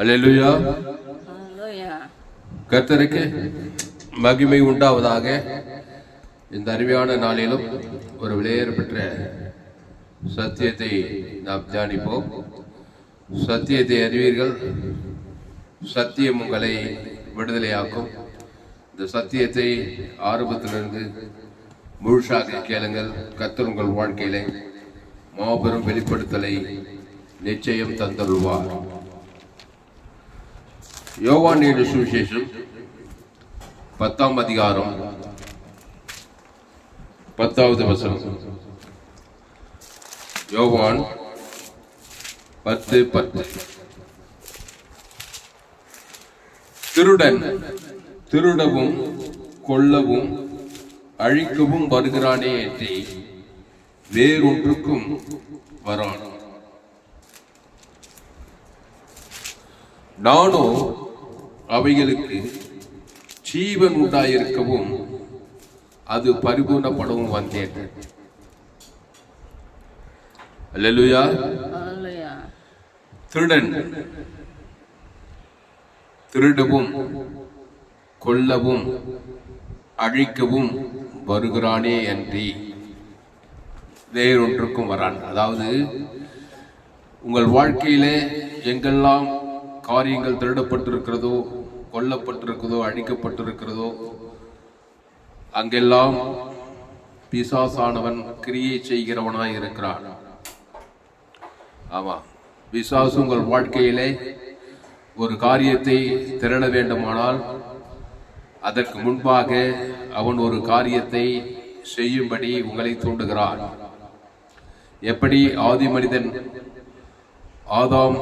அல்லேலூயா. கர்த்தருக்கு மகிமை உண்டாவதாக. இந்த அருமையான நாளிலும் ஒரு விலையேற பெற்ற சத்தியத்தை நாம் தியானிப்போம். சத்தியத்தை அறிவீர்கள், சத்தியம் உங்களை விடுதலையாக்கும். இந்த சத்தியத்தை ஆரம்பத்திலிருந்து முழுசாக கேளுங்கள். கர்த்தர் உங்கள் வாழ்க்கையிலே மாபெரும் வெளிப்படுத்தலை நிச்சயம் தந்தருள்வார். யோவான் எழுதின சுவிசேஷம் 10ஆம் அதிகாரம் 10வது வசனம். யோவான் 10:10. திருடன் திருடவும் கொல்லவும் அழிக்கவும் வருகிறானே என்று வேறொன்றுக்கும் வரான். நானோ அவைகளுக்கு ஜீவன் உண்டாயிருக்கவும் அது பரிபூர்ணப்படவும் வந்தேன். அல்லேலூயா. திருடன் திருடவும் கொல்லவும் அழிக்கவும் வருகிறானே அன்றி வேறொன்றுக்கும் வரான். அதாவது உங்கள் வாழ்க்கையிலே எங்கெல்லாம் காரியங்கள் திருடப்பட்டிருக்கிறதோ, கொல்லப்பட்டிருக்கிறதோ, அழிக்கப்பட்டிருக்கிறதோ, அங்கெல்லாம் பிசாசானவன் கிரியை செய்கிறவனாய் இருக்கிறான். ஆமா, பிசாசு உங்கள் வாழ்க்கையிலே ஒரு காரியத்தை திருட வேண்டுமானால் அதற்கு முன்பாக அவன் ஒரு காரியத்தை செய்யும்படி உங்களை தூண்டுகிறான். எப்படி ஆதி மனிதன் ஆதாம்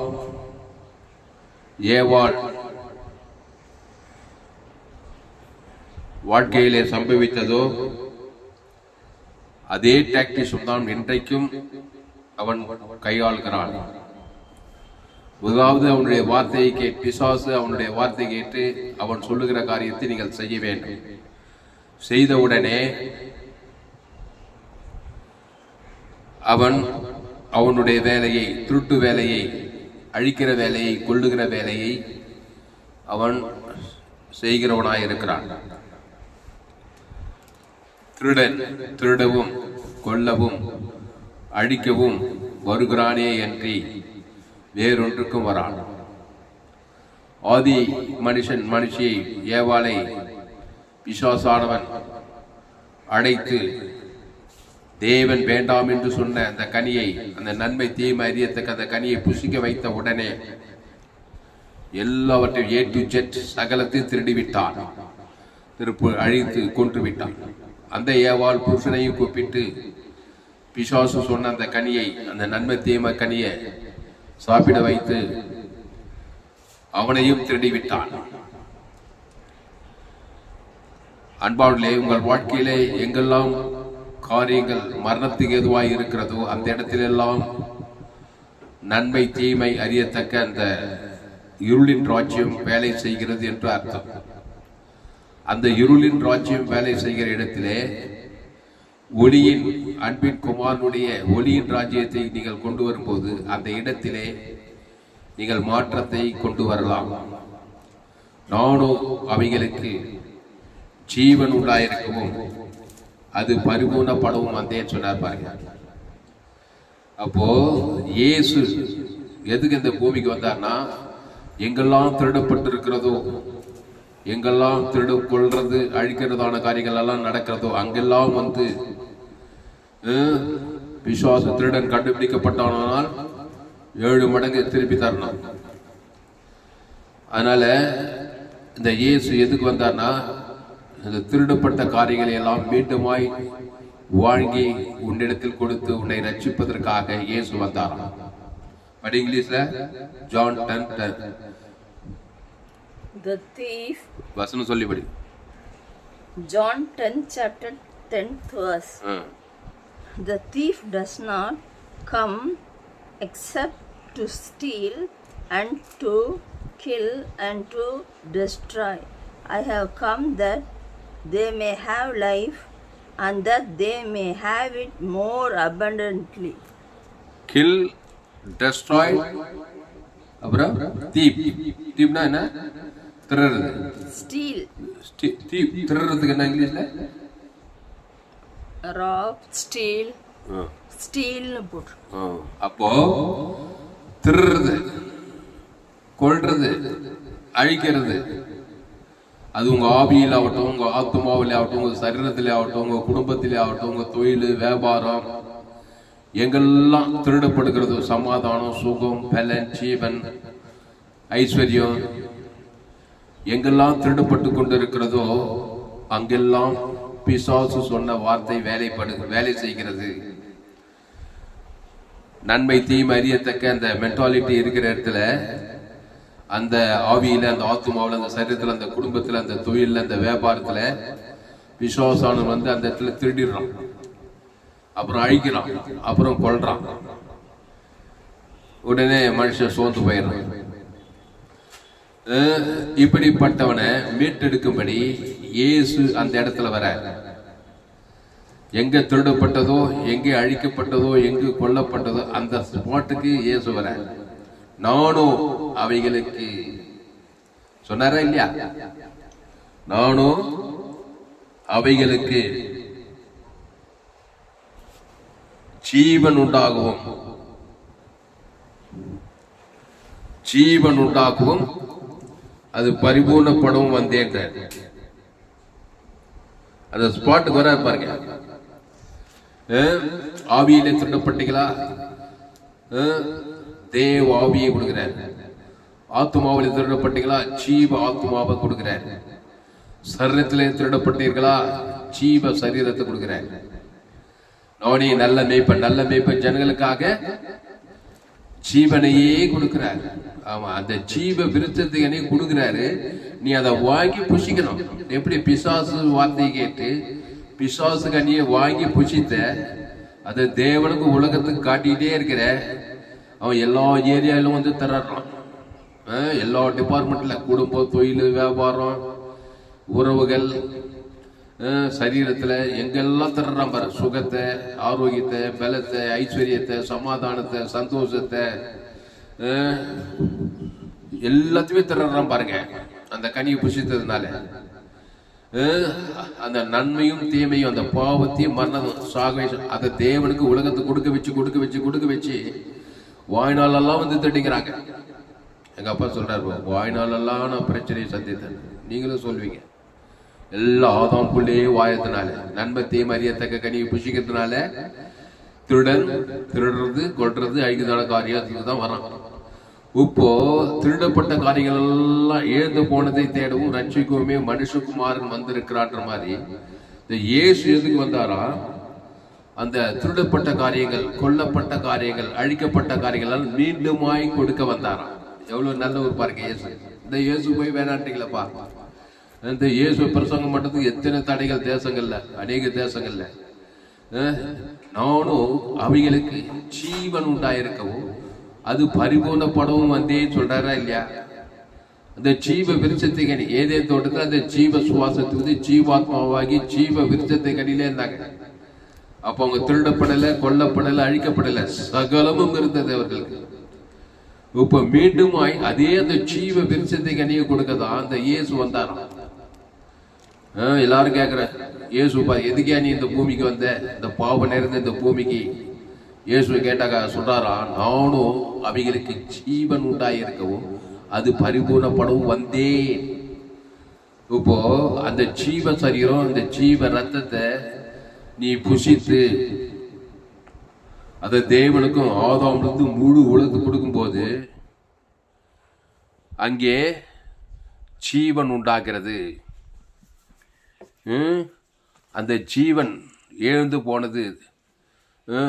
ஏவாள் வாழ்க்கையிலே சம்பவித்ததோ அதே டாக்டிக்ஸ் தான் இன்றைக்கும் அவன் கையாளுகிறான். முதலாவது அவனுடைய வார்த்தையை கேட்டு, பிசாசு அவனுடைய வார்த்தை கேட்டு அவன் சொல்லுகிற காரியத்தை நீங்கள் செய்ய வேண்டும். செய்தவுடனே அவன் அவனுடைய வேலையை, திருட்டு வேலையை, அழிக்கிற வேலையை, கொல்லுகிற வேலையை அவன் செய்கிறவனாய் இருக்கிறான். திருடன் திருடவும் கொல்லவும் அழிக்கவும் வருகிறானே அன்றி வேறொன்றுக்கும் வரான். ஆதி மனுஷியை ஏவாளை பிசாசானவன் அழைத்து தேவன் வேண்டாம் என்று சொன்ன அந்த கனியை, அந்த நன்மை தீமை அறியத்தக்க அந்த கனியை புசிக்க வைத்த உடனே எல்லாவற்றையும் A to Z சகலத்தையும் திருடிவிட்டான், அழித்து கொன்று விட்டான். அந்த ஏவாள் புருஷனையும் கூப்பிட்டு பிசாசு சொன்ன அந்த கனியை, அந்த நன்மை தீமை கனியை சாப்பிட வைத்து அவனையும் திருடிவிட்டான். அன்பாளர்களே, உங்கள் வாழ்க்கையிலே எங்கெல்லாம் காரியங்கள் மரணத்துக்கு எதுவாய் இருக்கிறதோ அந்த இடத்திலெல்லாம் நன்மை தீமை அறியத்தக்க அந்த இருளின் ராஜ்யம் வேலை செய்கிறது என்று அர்த்தம். அந்த இருளின் ராஜ்யம் வேலை செய்கிற இடத்திலே ஒளியின், அன்பின் குமாரனுடைய ஒளியின் ராஜ்யத்தை நீங்கள் கொண்டு வரும்போது அந்த இடத்திலே நீங்கள் மாற்றத்தை கொண்டு வரலாம். நானோ அவைகளுக்கு ஜீவன் உண்டாயிருக்கவும் அது பரிபூர்ணப்படவும் வந்தேன்னு சொன்னார் பாருங்க. அப்போ இயேசு எதுக்கு இந்த பூமிக்கு வந்தார்னா, எங்கெல்லாம் திருடப்பட்டிருக்கிறதோ, எங்கெல்லாம் திருடு கொள்றது அழிக்கிறதான காரியங்கள் எல்லாம் நடக்கிறதோ அங்கெல்லாம் வந்து பிசாசு திருடன் கண்டுபிடிக்கப்பட்டானால் 7 மடங்கு திருப்பி தரணும். அதனால இந்த இயேசு எதுக்கு வந்தார்னா, இந்த திருடப்பட்ட காரியங்களை எல்லாம் மீண்டுமாய் வாங்கி உன்னிடத்தில் கொடுத்து உன்னை ரட்சிப்பதற்காக இயேசு வந்தாராம். பட் இங்கிலீஷ்ல John 10:10. The thief. வசனம் சொல்லிபடி. John 10 chapter 10th verse. The thief does not come except to steal and to kill and to destroy. I have come that they may have life and that they may have it more abundantly. Kill, destroy அப்புறம் தீப். தீப்னா என்ன? திருடுறது. Steal. Deep திருடுறதுக்கு என்ன இங்கிலீஷ்ல? Rob, steal. ஸ்டீல்னு போட்டு. அப்போ திருடுறது, கொல்றது, அழிக்கிறது, அது உங்க ஆவியில் ஆகட்டும், உங்க ஆத்மாவிலே ஆகட்டும், உங்க சரீரத்திலே ஆகட்டும், உங்க குடும்பத்திலே ஆகட்டும், உங்க தொழில் வியாபாரம் எங்கெல்லாம் திருடப்படுகிறது, சமாதானம், சுகம், பலன், ஜீவன், ஐஸ்வர்யம் எங்கெல்லாம் திருடப்பட்டு கொண்டு இருக்கிறதோ அங்கெல்லாம் பிசாசு சொன்ன வார்த்தை வேலை செய்கிறது. நன்மை தீமை அறியத்தக்க அந்த மென்டாலிட்டி இருக்கிற இடத்துல, அந்த ஆவியில, அந்த ஆத்மாவில், அந்த சரீரத்தில், அந்த குடும்பத்தில், அந்த தொழில, அந்த வியாபாரத்துல பிசாசானவன் வந்து அந்த இடத்துல திருடிடுறான், அப்புறம் அழிக்கிறான், அப்புறம் கொல்றான். உடனே மனுஷன் சோர்ந்து போயிடுறான். இப்படிப்பட்டவனை மீட்டெடுக்கும்படி இயேசு அந்த இடத்துல வர, எங்க திருடப்பட்டதோ, எங்கே அழிக்கப்பட்டதோ, எங்கு கொல்லப்பட்டதோ அந்த ஸ்பாட்டுக்கு இயேசு வர, நானும் அவைகளுக்கு சொன்னாரா இல்லையா? நானும் அவைகளுக்கு ஜீவன் உண்டாகவும் அது பரிபூர்ணப்படவும் வந்தேன். அந்த ஸ்பாட்டுக்கு வர பாருங்க. ஆவியிலே திருடப்பட்டீங்களா? தேவ ஆவியை கொடுக்கிறார். ஆத்மாவிலே திருடப்பட்டீங்களா? ஜீவ ஆத்மாவை கொடுக்கிறார். சரீரத்திலே திருடப்பட்டீர்களா? ஜீவ சரீரத்தை கொடுக்கிறார். நானே நல்ல மேய்ப்பன் ஜனங்களுக்காக ஜீவனையே கொடுக்கிறார். ஆமா, அந்த ஜீவ விருத்தத்தை கொடுக்கிறாரு. நீ அதை வாங்கி புசிக்கணும். எப்படி பிசாசு வார்த்தையை கேட்டு பிசாசு கனியை வாங்கி புசித்த அதை தேவனுக்கு உலகத்துக்கு காட்டிக்கிட்டே இருக்கிற, அவன் எல்லா ஏரியாவிலும் வந்து தர்றான். எல்லா டிபார்ட்மெண்ட்ல, குடும்பம், தொழில், வியாபாரம், உறவுகள், சரீரத்துல எங்கெல்லாம் தர்றான் பாரு. சுகத்தை, ஆரோக்கியத்தை, பலத்தை, ஐஸ்வர்யத்தை, சமாதானத்தை, சந்தோஷத்தை, எல்லாத்தையுமே தர்றான் பாருங்க. அந்த கனியை புசித்ததுனால அந்த நன்மையும் தீமையும், அந்த பாவத்தையும் மரணம் சாகவேஷம், அதை தேவனுக்கு உலகத்தை கொடுக்க வச்சு வாய்நாளெல்லாம் வந்து தட்டிக்கிறாங்க. எங்க அப்பா சொல்றாரு, வாய்நாளெல்லாம் நான் பிரச்சனையை சந்தித்தேன். நீங்களும் சொல்வீங்க. எல்லா ஆதாம் புள்ளே வாயத்தினால, நன்மை தீமை அறியத்தக்க கனியை புசிக்கிறதுனால திருடுறது, கொல்றது, அழிக்கிறதான காரியத்துக்கு தான் வரான். இப்போ திருடப்பட்ட காரியங்கள் எல்லாம் இழந்து போனதை தேடவும் ரட்சிக்கவுமே மனுஷகுமாரன் வந்திருக்கிறான்ற மாதிரி இந்த இயேசு எதுக்கு வந்தாரா? அந்த திருடப்பட்ட காரியங்கள், கொல்லப்பட்ட காரியங்கள், அழிக்கப்பட்ட காரியங்கள் மீண்டுமாய் கொடுக்க வந்தாராம். எவ்வளவு நல்ல ஒரு பாருங்க இயேசு. இந்த இயேசு போய் வேணாட்டீங்களப்பா. இந்த இயேசு பிரசங்கம் பண்றதுக்கு எத்தனை தடைகள் தேசங்கள்ல, அநேக தேசங்கள்ல. நானும் அவைகளுக்கு ஜீவன் உண்டாயிருக்கவும் அது பரிபூர்ணப்படவும் வந்தே சொல்றாரா இல்லையா? அந்த ஜீவ விருட்சத்தை கனி, ஏதேன் தோட்டத்தில் அந்த ஜீவ சுவாசத்துக்கு ஜீவாத்மாவாகி ஜீவ விருட்சத்தை கனிலே இருந்தாங்க. அப்ப அவங்க திருடப்படலை, கொல்லப்படலை, அழிக்கப்படலை, சகலமும் இருந்தது அவர்களுக்கு. இப்ப மீண்டும் அதே அந்த ஜீவ விருட்சத்தை கனியை கொடுக்கதான் அந்த இயேசு வந்தாராம். எல்லாரும் கேக்குற, இயேசுப்பா எதுக்கே நீ இந்த பூமிக்கு வந்த, இந்த பாவம் நிறைந்த இந்த பூமிக்கு? இயேசு கேட்டாக்க சொல்றாரா, நானும் அவைகளுக்கு ஜீவன் உண்டாயிருக்கவும் அது பரிபூர்ணப்படவும் வந்தேன். இப்போ அந்த ஜீவ சரீரம், அந்த ஜீவ ரத்தத்தை நீ புசித்து அதை தேவனுக்கும் ஆதாமிலிருந்து முழு உலகத்துக்கு கொடுக்கும்போது அங்கே ஜீவன் உண்டாகிறது. அந்த ஜீவன் எழுந்து போனது,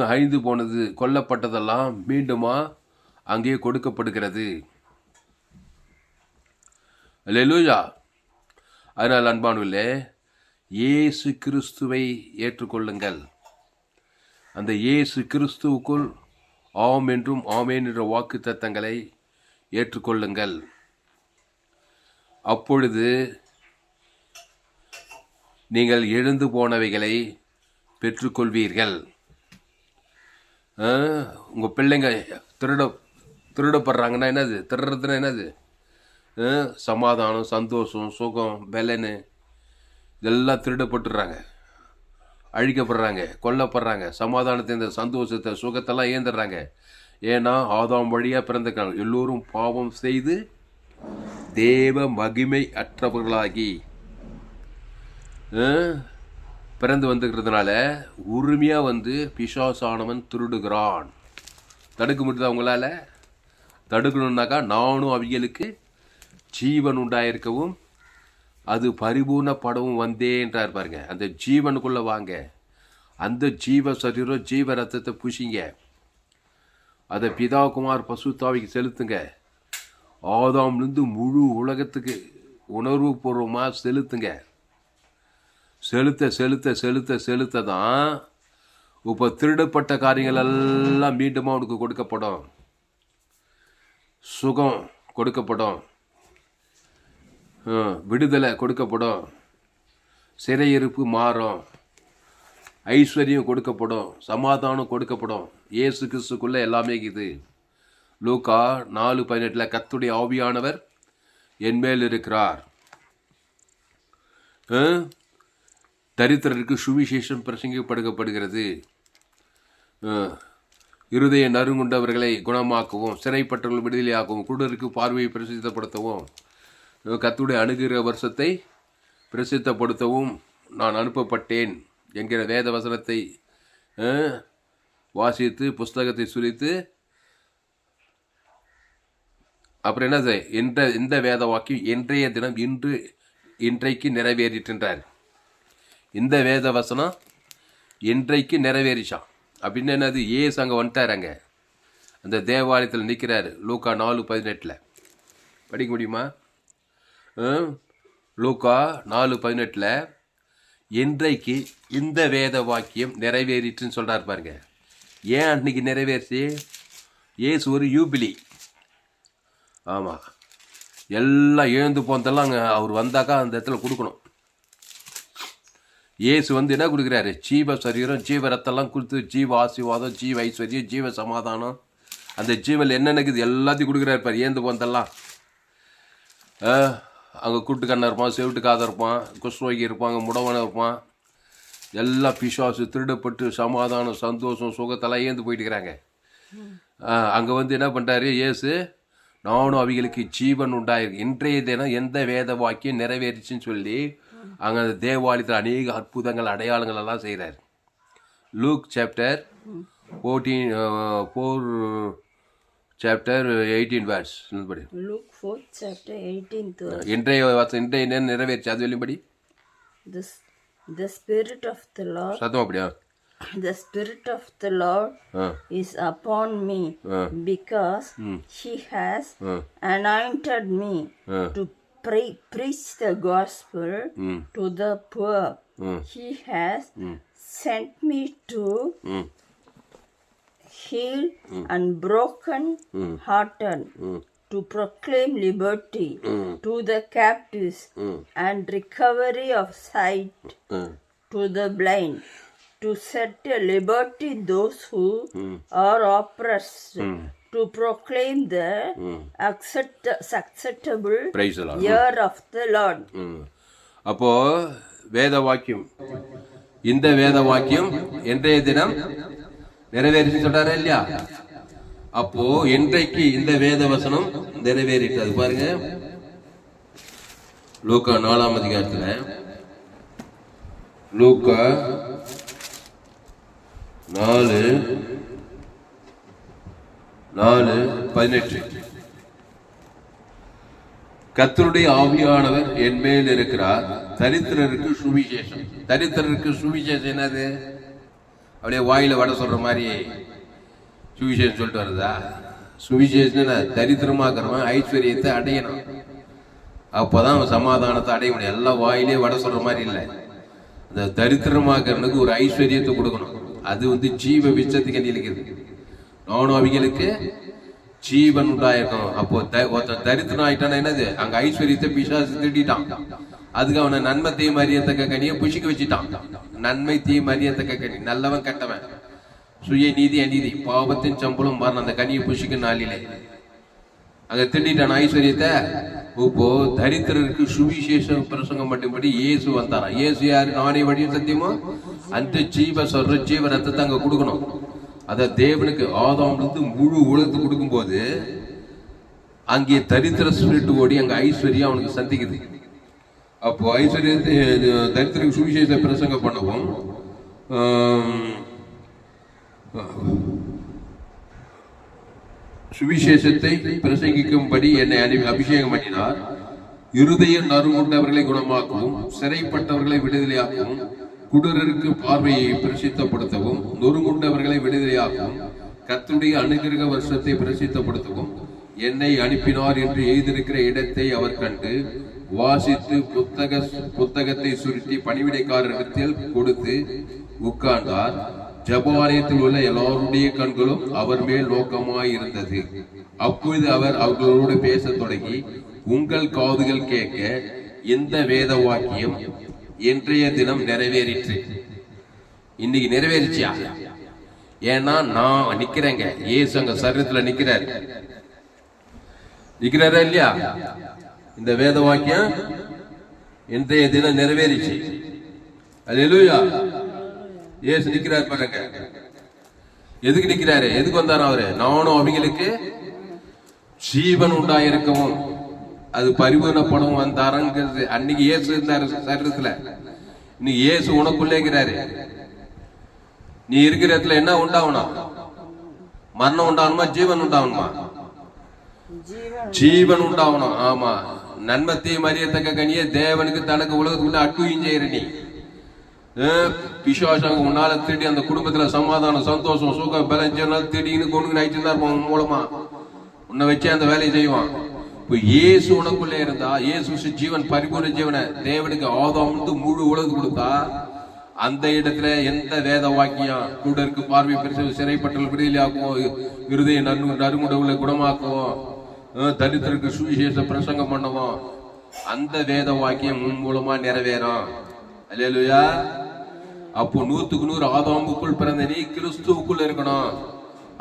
அழிந்து போனது, கொல்லப்பட்டதெல்லாம் மீண்டுமா அங்கே கொடுக்கப்படுகிறது. அல்லேலூயா. அதனால் அன்பானவர்களே, இயேசு கிறிஸ்துவை ஏற்றுக்கொள்ளுங்கள். அந்த இயேசு கிறிஸ்துவுக்குள் ஆம் என்றும் ஆமேன் என்ற வாக்கு தத்தங்களை ஏற்றுக்கொள்ளுங்கள். அப்பொழுது நீங்கள் எழுந்து போனவைகளை பெற்றுக்கொள்வீர்கள். உங்கள் பிள்ளைங்க திருடப்படுறாங்கன்னா என்னது? திருடுறதுன்னா என்னது? சமாதானம், சந்தோஷம், சுகம், பலனு இதெல்லாம் திருடப்பட்டுறாங்க, அழிக்கப்படுறாங்க, கொல்லப்படுறாங்க. சமாதானத்தை, இந்த சந்தோஷத்தை, சுகத்தெல்லாம் ஏந்துடுறாங்க. ஏன்னா ஆதாம் வழியாக பிறந்திருக்காங்க. எல்லோரும் பாவம் செய்து தேவ மகிமை அற்றவர்களாகி பிறந்து வந்துக்கிறதுனால உரிமையாக பிசாசானவன் திருடுகிறான். தடுக்க முடியுது அவங்களால? தடுக்கணுன்னாக்கா நானும் அவிகளுக்கு ஜீவன் உண்டாயிருக்கவும் அது பரிபூர்ணப்படவும் வந்தேன்றார் பாருங்க. அந்த ஜீவனுக்குள்ளே வாங்க, அந்த ஜீவ சரீரம் ஜீவ ரத்தத்தை பூசிங்க, அதை பிதா குமார் பசுத்தாவிக்கு செலுத்துங்க. ஆதாம்லேருந்து முழு உலகத்துக்கு உணர்வு பூர்வமாக செலுத்துங்க. செலுத்த செலுத்த செலுத்த செலுத்த தான் இப்போ திருடப்பட்ட காரியங்கள் எல்லாம் மீண்டும் அவனுக்கு கொடுக்கப்படும். சுகம் கொடுக்கப்படும், விடுதலை கொடுக்கப்படும், சிறையிருப்பு மாறும், ஐஸ்வர்யம் கொடுக்கப்படும், சமாதானம் கொடுக்கப்படும். இயேசு கிறிஸ்துக்குள்ளே எல்லாமே இருக்குது. லூக்கா 4:18 கர்த்தருடைய ஆவியானவர் என்மேல் இருக்கிறார், தரித்திரருக்கு சுவிசேஷம் பிரசங்கிக்கப்படுகிறது, இருதய நறுங்குண்டவர்களை குணமாக்கவும், சிறைப்பட்டவர்கள் விடுதலையாக்கவும், குருடருக்கு பார்வையை பிரசித்தப்படுத்தவும், கர்த்தருடைய அணுகிற வருஷத்தை பிரசித்தப்படுத்தவும் நான் அனுப்பப்பட்டேன் என்கிற வேத வசனத்தை வாசித்து புஸ்தகத்தை சுரித்து அப்புறம் என்னது இந்த வேத வாக்கியம் இன்றைய தினம் இன்றைக்கு நிறைவேறிட்டுன்றார். இந்த வேத வசனம் இன்றைக்கு நிறைவேறிச்சான் அப்படின்னு என்னது? ஏசு அங்கே வந்துட்டார், அந்த தேவாலயத்தில் நிற்கிறாரு. லூக்கா 4:18 படிக்க முடியுமா? லூக்கா 4:18 இன்றைக்கு இந்த வேத வாக்கியம் நிறைவேறிட்டுன்னு சொல்கிறார் பாருங்க. ஏன் அன்னைக்கு நிறைவேறிச்சு? ஏசு ஒரு யூபிலி. ஆமாம், எல்லாம் எழுந்து போனதெல்லாம் அங்கே அவர் வந்தாக்கா அந்த இடத்துல கொடுக்கணும். இயேசு என்ன கொடுக்குறாரு? ஜீவ சரீரம், ஜீவ ரத்தெல்லாம் கொடுத்து ஜீவ ஆசீர்வாதம், ஜீவ ஐஸ்வர்யம், ஜீவ சமாதானம், அந்த ஜீவல் என்னென்னக்குது எல்லாத்தையும் கொடுக்குறாரு பாரு. ஏந்து போனதெல்லாம் அங்கே கூட்டுக்கண்ணா இருப்பான், செவிட்டுக்காத இருப்பான், குஷ்ரோகி இருப்பாங்க, முடவன இருப்பான், எல்லாம் பிசாசு திருடப்பட்டு சமாதானம், சந்தோஷம், சுகத்தெல்லாம் ஏந்து போயிட்டுக்கிறாங்க. அங்கே என்ன பண்ணுறாரு இயேசு? நானும் அவைகளுக்கு ஜீவன் உண்டாயிருக்கு. இன்றைய தினம் எந்த வேத வாக்கியம் நிறைவேறிச்சுன்னு சொல்லி அங்கே அந்த தேவாலயத்தில் அநேக அற்புதங்கள், அடையாளங்கள் எல்லாம் செய்கிறார். Look chapter 18 verse. Luke 4 chapter 18 verse. இன்றைய நேரம் நிறைவேறிச்சு. அது வெளிப்படி The Spirit of the Lord. சத்தம் அப்படியா? The Spirit of the Lord is upon me because He has anointed me to preach the gospel to the poor. He has sent me to heal and broken hearted, to proclaim liberty to the captives and recovery of sight to the blind, to set at liberty those who are oppressed, to proclaim the acceptable year of the Lord. அப்போ வேத வாக்கியம், இந்த வேத வாக்கியம் இன்றைய தினம் நிறைவேறிச்சு சொல்றாரு இல்லையா? அப்போ இன்றைக்கு இந்த வேத வசனம் நிறைவேறிட்டது பாருங்க. லூக்கா 4ஆம் அதிகாரத்துல லூக்கா 4:18 கர்த்தருடைய ஆவியானவர் என் மேல் இருக்கிறார், தரித்திரருக்கு சுவிசேஷம். தரித்திரருக்கு சுவிசேஷம் என்னது? அப்படியே வாயில வடை சொல்ற மாதிரி சுவிசேஷம் சொல்லிட்டு வருதா? சுவிசேஷம் தரித்திரமாக்குறவன் ஐஸ்வர்யத்தை அடையணும், அப்பதான் அவன் சமாதானத்தை அடைய முடியும். எல்லாம் வாயிலே வடை சொல்ற மாதிரி இல்லை. அந்த தரித்திரமாக்குறனுக்கு ஒரு ஐஸ்வர்யத்தை கொடுக்கணும். அது ஜீவ விச்சத்துக்கு நிலைக்குது. நானும் அவைகளுக்கு ஜீவன் உண்டாயிருக்கணும். அப்போ தரித்திரம் ஆயிட்டான என்னது? அங்க ஐஸ்வர்யத்தை பிசாசு திட்டான். அதுக்கு அவனை நன்மை தீ மரியத்தக்க கனியை புஷிக்க வச்சுட்டான். நன்மை தீ மரியத்தக்க கனி, நல்லவன் கெட்டவன், சுய நீதி அநீதி, பாவத்தின் சம்பளம் மாறின அந்த கனியை புஷிக்க நாளிலே அங்க திட்டான ஐஸ்வர்யத்தை. இப்போ தரித்திரருக்கு சுவிசேஷ பிரசங்கம் மட்டும்படி இயேசு வந்தாராம். இயேசு யாரு? நானே வழியும் சத்தியமா அந்த ஜீவ ரத்தத்தை அங்க கொடுக்கணும். அத தேவனுக்கு ஆதாம்ல முழு உலகத்து கொடுக்கும் போது அங்கே தரித்திர ஸ்பிரிட் ஓடி அங்க ஐஸ்வர்யம் அவனுக்கு சந்திக்குது. அப்போ ஐஸ்வர்யத்தை தரித்திரக்கு சுவிசேஷ பிரசங்கம் பண்ணவும் சுவிசேஷத்தை பிரசங்கிக்கும்படி என்னை அபிஷேகம் பண்ணினார். இருதய நறுங்குண்டவர்களை குணமாக்கவும், சிறைப்பட்டவர்களை விடுதலையாக்கவும், குருடருக்கு பார்வையை பிரசித்தப்படுத்தவும், நொறுங்குண்டவர்களை விடுதலையாக்கவும், கர்த்தருடைய அனுக்கிரக வருஷத்தை பிரசித்தப்படுத்தவும் என்னை அனுப்பினார் என்று எழுதியிருக்கிற இடத்தை அவர் கண்டு வாசித்து புத்தகத்தை சுருட்டி பணிவிடைக்காரரிடத்தில் கொடுத்து உட்கார்ந்தார். ஜபாலயத்தில் உள்ள எல்லாருடைய கண்களும் அவர் மேல் நோக்கமாய் இருந்தது. அப்பொழுது அவர் அவர்களோடு பேச தொடங்கி, உங்கள் காதுகள் கேட்க இந்த வேத வாக்கியம் இன்றைய தினம் நிறைவேறிற்று. இன்னைக்கு நிறைவேறிச்சியா? ஏன்னா நான் நிக்கிறேங்க, இயேசு அங்க சரீரத்துல நிக்கிறாரா இல்லையா? இந்த வேத வாக்கியம் இன்றைய தினம் நிறைவேறிச்சு. அல்லேலூயா. இயேசு நிக்கிறார் பாருங்க. எதுக்கு நிக்கிறாரு? எதுக்கு வந்தாரு அவரு? நானும் அவங்களுக்கு ஜீவன் உண்டாயிருக்கவும் அது பரிபூர்ணப்படும் வந்தாருங்கிறது. அன்னைக்கு இயேசு இருந்தாரு சரீரத்துல, இன்னைக்கு இயேசு உனக்குள்ளேங்கிறாரு. நீ இருக்கிற இடத்துல என்ன உண்டாகணும்? மரணம் உண்டாகணுமா? ஜீவன் உண்டாகணுமா? ஜீவன் உண்டாகணும். ஆமா, நன்மத்தையும் அறியத்தக்க கனியே தேவனுக்கு தனக்கு உலகத்துக்குள்ள அட்டுயும் செய்யற நீ. பிசாசங்க உன்னால திருடி அந்த குடும்பத்துல சமாதானம், சந்தோஷம், சுகம், பலம் திடீர்னு கொண்டு நைச்சுதான் இருப்பான் மூலமா உன்னை வச்சு அந்த வேலையை செய்வான். இப்போ இயேசு உனக்குள்ளே இருந்தா, இயேசு ஜீவன் பரிபூர்ண ஜீவனை தேவனுக்கு ஆதாம் முழு உலகம் கொடுத்தா, அந்த இடத்துல எந்த வேத வாக்கியம் குருடருக்கு பார்வை பெருசு, சிறைப்பட்டல் விடுதலையாக்குவோம், இருதய நறுங்குடவுகளை குணமாக்குவோம், தரித்திரருக்கு சுவிசேஷ பிரசங்கம் பண்ணுவோம், அந்த வேத வாக்கியம் மூலமா நிறைவேறும். அல்லேலூயா. அப்போ 100க்கு 100 ஆதாமுக்குள் பிறந்த நீ கிறிஸ்துவுக்குள் இருக்கணும்.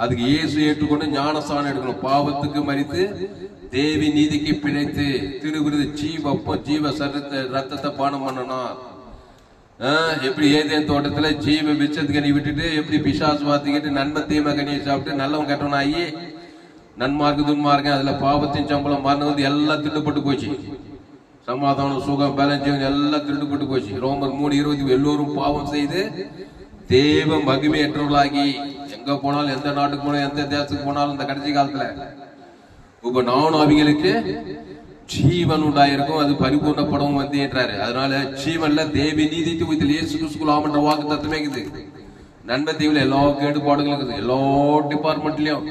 அதுக்கு இயேசு ஏற்றுக்கொண்டு ஞானஸ்தானம் எடுக்கணும். பாவத்துக்கு மரித்து தேவி நீதிக்கு பிழைத்து திருவிருது ஜீவ ரத்தத்தை பானம் பண்ணணும். எப்படி ஏதேன் தோட்டத்துல ஜீவ விச்சத்து கனி விட்டுட்டு எப்படி பிசாசு வாத்திக்கிட்டு நன்மை தீமை கனியை சாப்பிட்டு நல்லவன் கெட்டவனாகி நன்மார்க்கு துன்மார்க்க அதுல பாவத்தின் சம்பளம் மரணம் எல்லாம் திட்டுப்பட்டு போச்சு. சமாதானம், சுகம், பலம், ஜீவன் எல்லாம் திருடுபட்டு போச்சு. ரோமர் 3:20 எல்லோரும் பாவம் செய்து தேவ மகிமையற்றவர்களாகி எங்க போனாலும், எந்த நாட்டுக்கு போனாலும், எந்த தேசத்துக்கு போனாலும் இந்த கடைசி காலத்துல இப்ப நானும் அவங்களுக்கு ஜீவன் உண்டாயிருக்கும், அது பரிபூர்ணப்படவும் என்றாரு. அதனால ஜீவன்ல தேவி நீதி இதில் இயேசு கிறிஸ்துக்குள் ஆமன்ற வாக்கு தத்துவமே இருக்குது. நன்மை தீவுல எல்லா கேடுபாடுகளும் இருக்குது. எல்லா டிபார்ட்மெண்ட்லயும்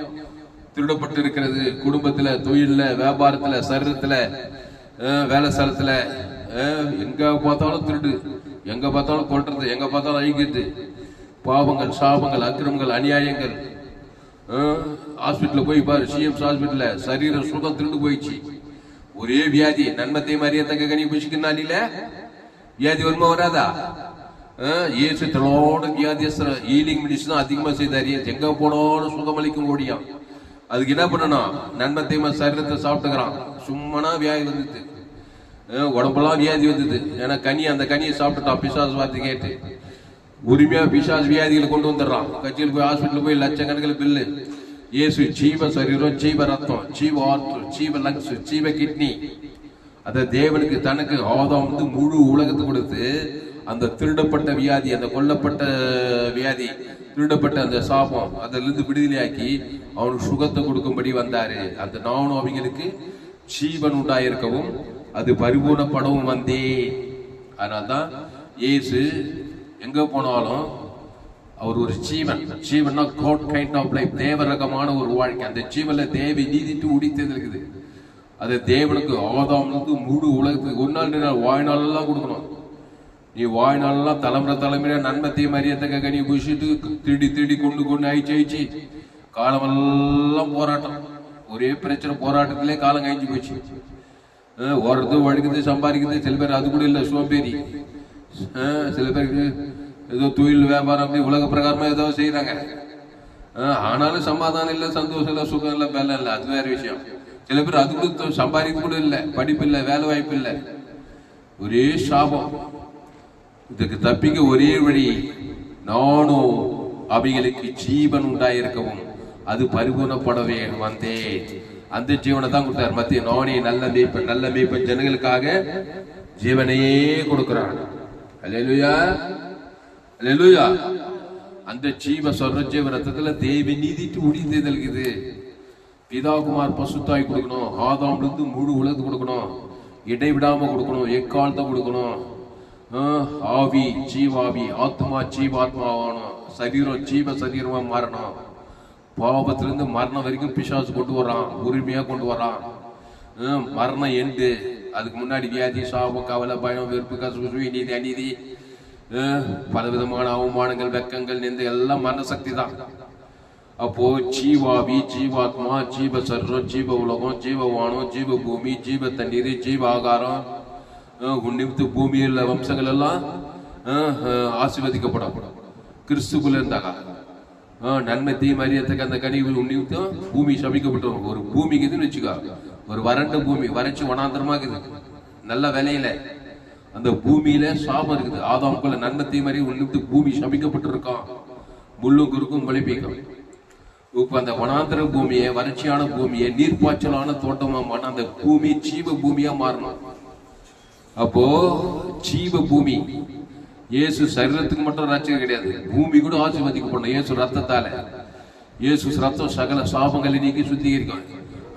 திருடப்பட்டு இருக்கிறது. குடும்பத்துல, தொழில, வியாபாரத்துல, சரீரத்துல, வேலை ஸ்தலத்துல, எங்க பார்த்தாலும் திருடு, எங்க பார்த்தாலும் கொல்றது, எங்க பார்த்தாலும் அழிக்கிறது, பாவங்கள், சாபங்கள், அக்கிரமங்கள், அநியாயங்கள். ஹாஸ்பிட்டல் போய் பாரு, சிஎம்ஸ் ஹாஸ்பிட்டல்ல சரீர சுகம் திருடு போயிடுச்சு. ஒரே வியாதி, நன்மத்தை மரியத்தக்க கனி புஷிக்குனால வியாதி வருமா வராதா? இயேசு தளோட வியாதியஸ்தர ஹீலிங் மெடிசன் அதிகமா செய்தாரு. எங்க போனாலும் சுகமளிக்கும் ஓடியான். அதுக்கு என்ன பண்ணணும்? நன்மத்தையுமா சரீரத்தை சாப்பிட்டுக்கிறான். சும்மனா வியாதி வந்தது, உடம்பெல்லாம் வியாதி வந்தது. ஏன்னா அந்த கனியை சாப்பிட்டுட்டான். பிசாசு வார்த்தை கேட்டு உரிமையா பிசாசு வியாதிகளை கொண்டு வந்துடுறான். கட்சியில் போய் ஹாஸ்பிட்டல் போய் லட்சக்கணக்கில் பில்லு. இயேசு ஜீவ சரீரம், ஜீவ ரத்தம், ஜீவ ஆற்று, ஜீவ லங்ஸ், ஜீவ கிட்னி, அத தேவனுக்கு தனக்கு ஆதாம் முழு உலகத்தை கொடுத்து அந்த திருடப்பட்ட வியாதி, அந்த கொல்லப்பட்ட வியாதி, திருடப்பட்ட அந்த சாபம், அதிலிருந்து விடுதலையாக்கி அவனுக்கு சுகத்தை கொடுக்கும்படி வந்தாரு. அந்த நானும் அவங்களுக்கு ஜீவன் உண்டாயிருக்கவும் அது பரிபூர்ணப்படவும் வந்தே. அதனால்தான் இயேசு எங்க போனாலும் அவர் ஒரு ஜீவன். ஜீவன்னா காட் கைண்ட் ஆஃப் லைஃப், தேவ ரகமான ஒரு வாழ்க்கை. அந்த ஜீவன்ல தேவி நீதிட்டு உடித்தது இருக்குது. அது தேவனுக்கு ஆதாமுக்கு முழு உலகத்துக்கு ஒரு நாள் 2 நாள் வாழ்நாளெல்லாம் கொடுக்கணும். நீ வாழ்நாளெல்லாம் தலைமுறையா நன்மத்தையும் மரியத்தக்க கனி புஷிட்டு திருடி கொண்டு ஆயிடுச்சு. காலமெல்லாம் போராட்டம், ஒரே பிரச்சனை, போராட்டத்திலே காலம் கழிஞ்சு போச்சு. ஓடுறது, வழுக்குது, சம்பாதிக்குது. சில பேர் அது கூட இல்லை, சோம்பேறி. சில பேருக்கு ஏதோ தொழில் வியாபாரம் அப்படி உலக பிரகாரமா ஏதோ செய்யறாங்க. ஆனாலும் சமாதானம் இல்லை, சந்தோஷம் இல்லை, சுகம் இல்லை, பலம் இல்லை. அது வேற விஷயம். சில பேர் அது கூட சம்பாதிக்க கூட இல்லை, படிப்பு இல்லை, வேலை வாய்ப்பு இல்லை, ஒரே சாபம். இதுக்கு தப்பிக்க ஒரே வழி, நானும் அவைகளுக்கு ஜீவன் உண்டாயிருக்கவும் அது பரிபூர்ணப்படவே வந்தேன். அந்த ஜீவனை தான் கொடுத்தார். மத்திய நானே நல்ல மேய்ப்பன், நல்ல மேய்ப்பன் ஜனங்களுக்காக ஜீவனையே கொடுக்கிறான். அல்லேலூயா, அல்லேலூயா. அந்த ஜீவ சொல்ற ஜீவ ரத்தத்துல தேவி நீதிட்டு உடிந்தது. பிதாகுமார் பசுத்தாய் கொடுக்கணும், ஆதாம்ல இருந்து முழு உலகத்து கொடுக்கணும், இடைவிடாம கொடுக்கணும், எக்காலத்தை கொடுக்கணும். ஆவி ஜீவாவி, ஆத்மா ஜீவாத்மாவானும், சரீரம் ஜீவ சரீரமா மாறணும். பாவத்திலிருந்து மரணம் வரைக்கும் பிசாசு கொண்டு வரான், உரிமையா கொண்டு வரான். மரணம் எண்டு. அதுக்கு முன்னாடி வியாதி, சாபம், கவலை, பயம், வெறுப்பு, கசு, நீதி, அநீதி, பலவிதமான அவமானங்கள், வெக்கங்கள், நிந்தை எல்லாம் மரண சக்தி தான். அப்போ ஜீவாவி, ஜீவாத்மா, ஜீவ சரீரம், ஜீவ உலகம், ஜீவ வானம், ஜீவ பூமி, ஜீவ தண்ணீர், ஜீவ ஆகாரம், உன்னிமித்து பூமியில் வம்சங்கள் எல்லாம் ஆசீர்வதிக்கப்படும். கிறிஸ்துக்குள்ள இருந்தாங்க நன்மை தீமை அறியத்தக்க அந்த கனிகள் உன்னிமித்தம் பூமி சபிக்கப்பட்டோம். ஒரு பூமிக்கு இதுன்னு வச்சுக்கோ, ஒரு வறண்ட பூமி, வறட்சி வனாந்தரமா இருக்குது, நல்ல விலையில. அந்த பூமியில சாபம் இருக்குது. ஆதாமுக்குள்ள நன்மை தீமை அறிய உன்னிமித்து பூமி சபிக்கப்பட்டு இருக்கான், முள்ளும் குறுக்கும் மொழிப்பிக்கும். இப்ப அந்த வனாந்தர பூமியை, வறட்சியான பூமியை நீர்ப்பாய்ச்சலான தோட்டமா மாறின அந்த பூமி ஜீவ பூமியா மாறணும். அப்போ ஜீவ பூமி. இயேசு சரீரத்துக்கு மட்டும் ரட்சகம் கிடையாது, பூமி கூட ஆசீர்வதிக்கப்படணும் இயேசு ரத்தத்தால. இயேசு ரத்தம் சகல சாபங்களை நீக்கி சுத்திகரிக்கும்.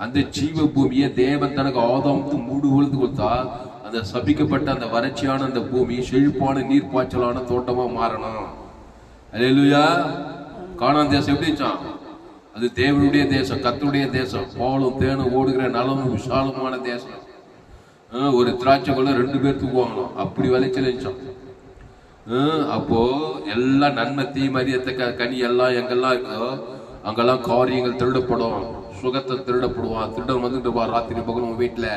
அந்த ஜீவ பூமியை தேவன் தனக்கு ஆதாமுக்கு மூடு உழுது கொடுத்தா அந்த சபிக்கப்பட்ட அந்த வறட்சியான அந்த பூமி செழிப்பான நீர்ப்பாய்ச்சலான தோட்டமா மாறணும். அல்லேலூயா. கானான் தேசம் எப்படி இருந்துச்சான்? அது தேவனுடைய தேசம், கர்த்தருடைய தேசம், பாலும் தேனும் ஓடுகிற நலமும் விசாலமான தேசம். ஒரு திராட்சை கொள்ள 2 பேர் தூக்குவாங்களாம், அப்படி விளைச்சல் இருந்துச்சான். அப்போ எல்லாம் நன்மை தீமை அறியத்தக்க கனி எல்லாம் எங்கெல்லாம் இருக்கோ அங்கெல்லாம் காரியங்கள் திருடப்படும், சுகத்தை திருடப்படுவான். திருடன் வந்துட்டு இருப்பான் ராத்திரி பகலும். உன் வீட்டுல,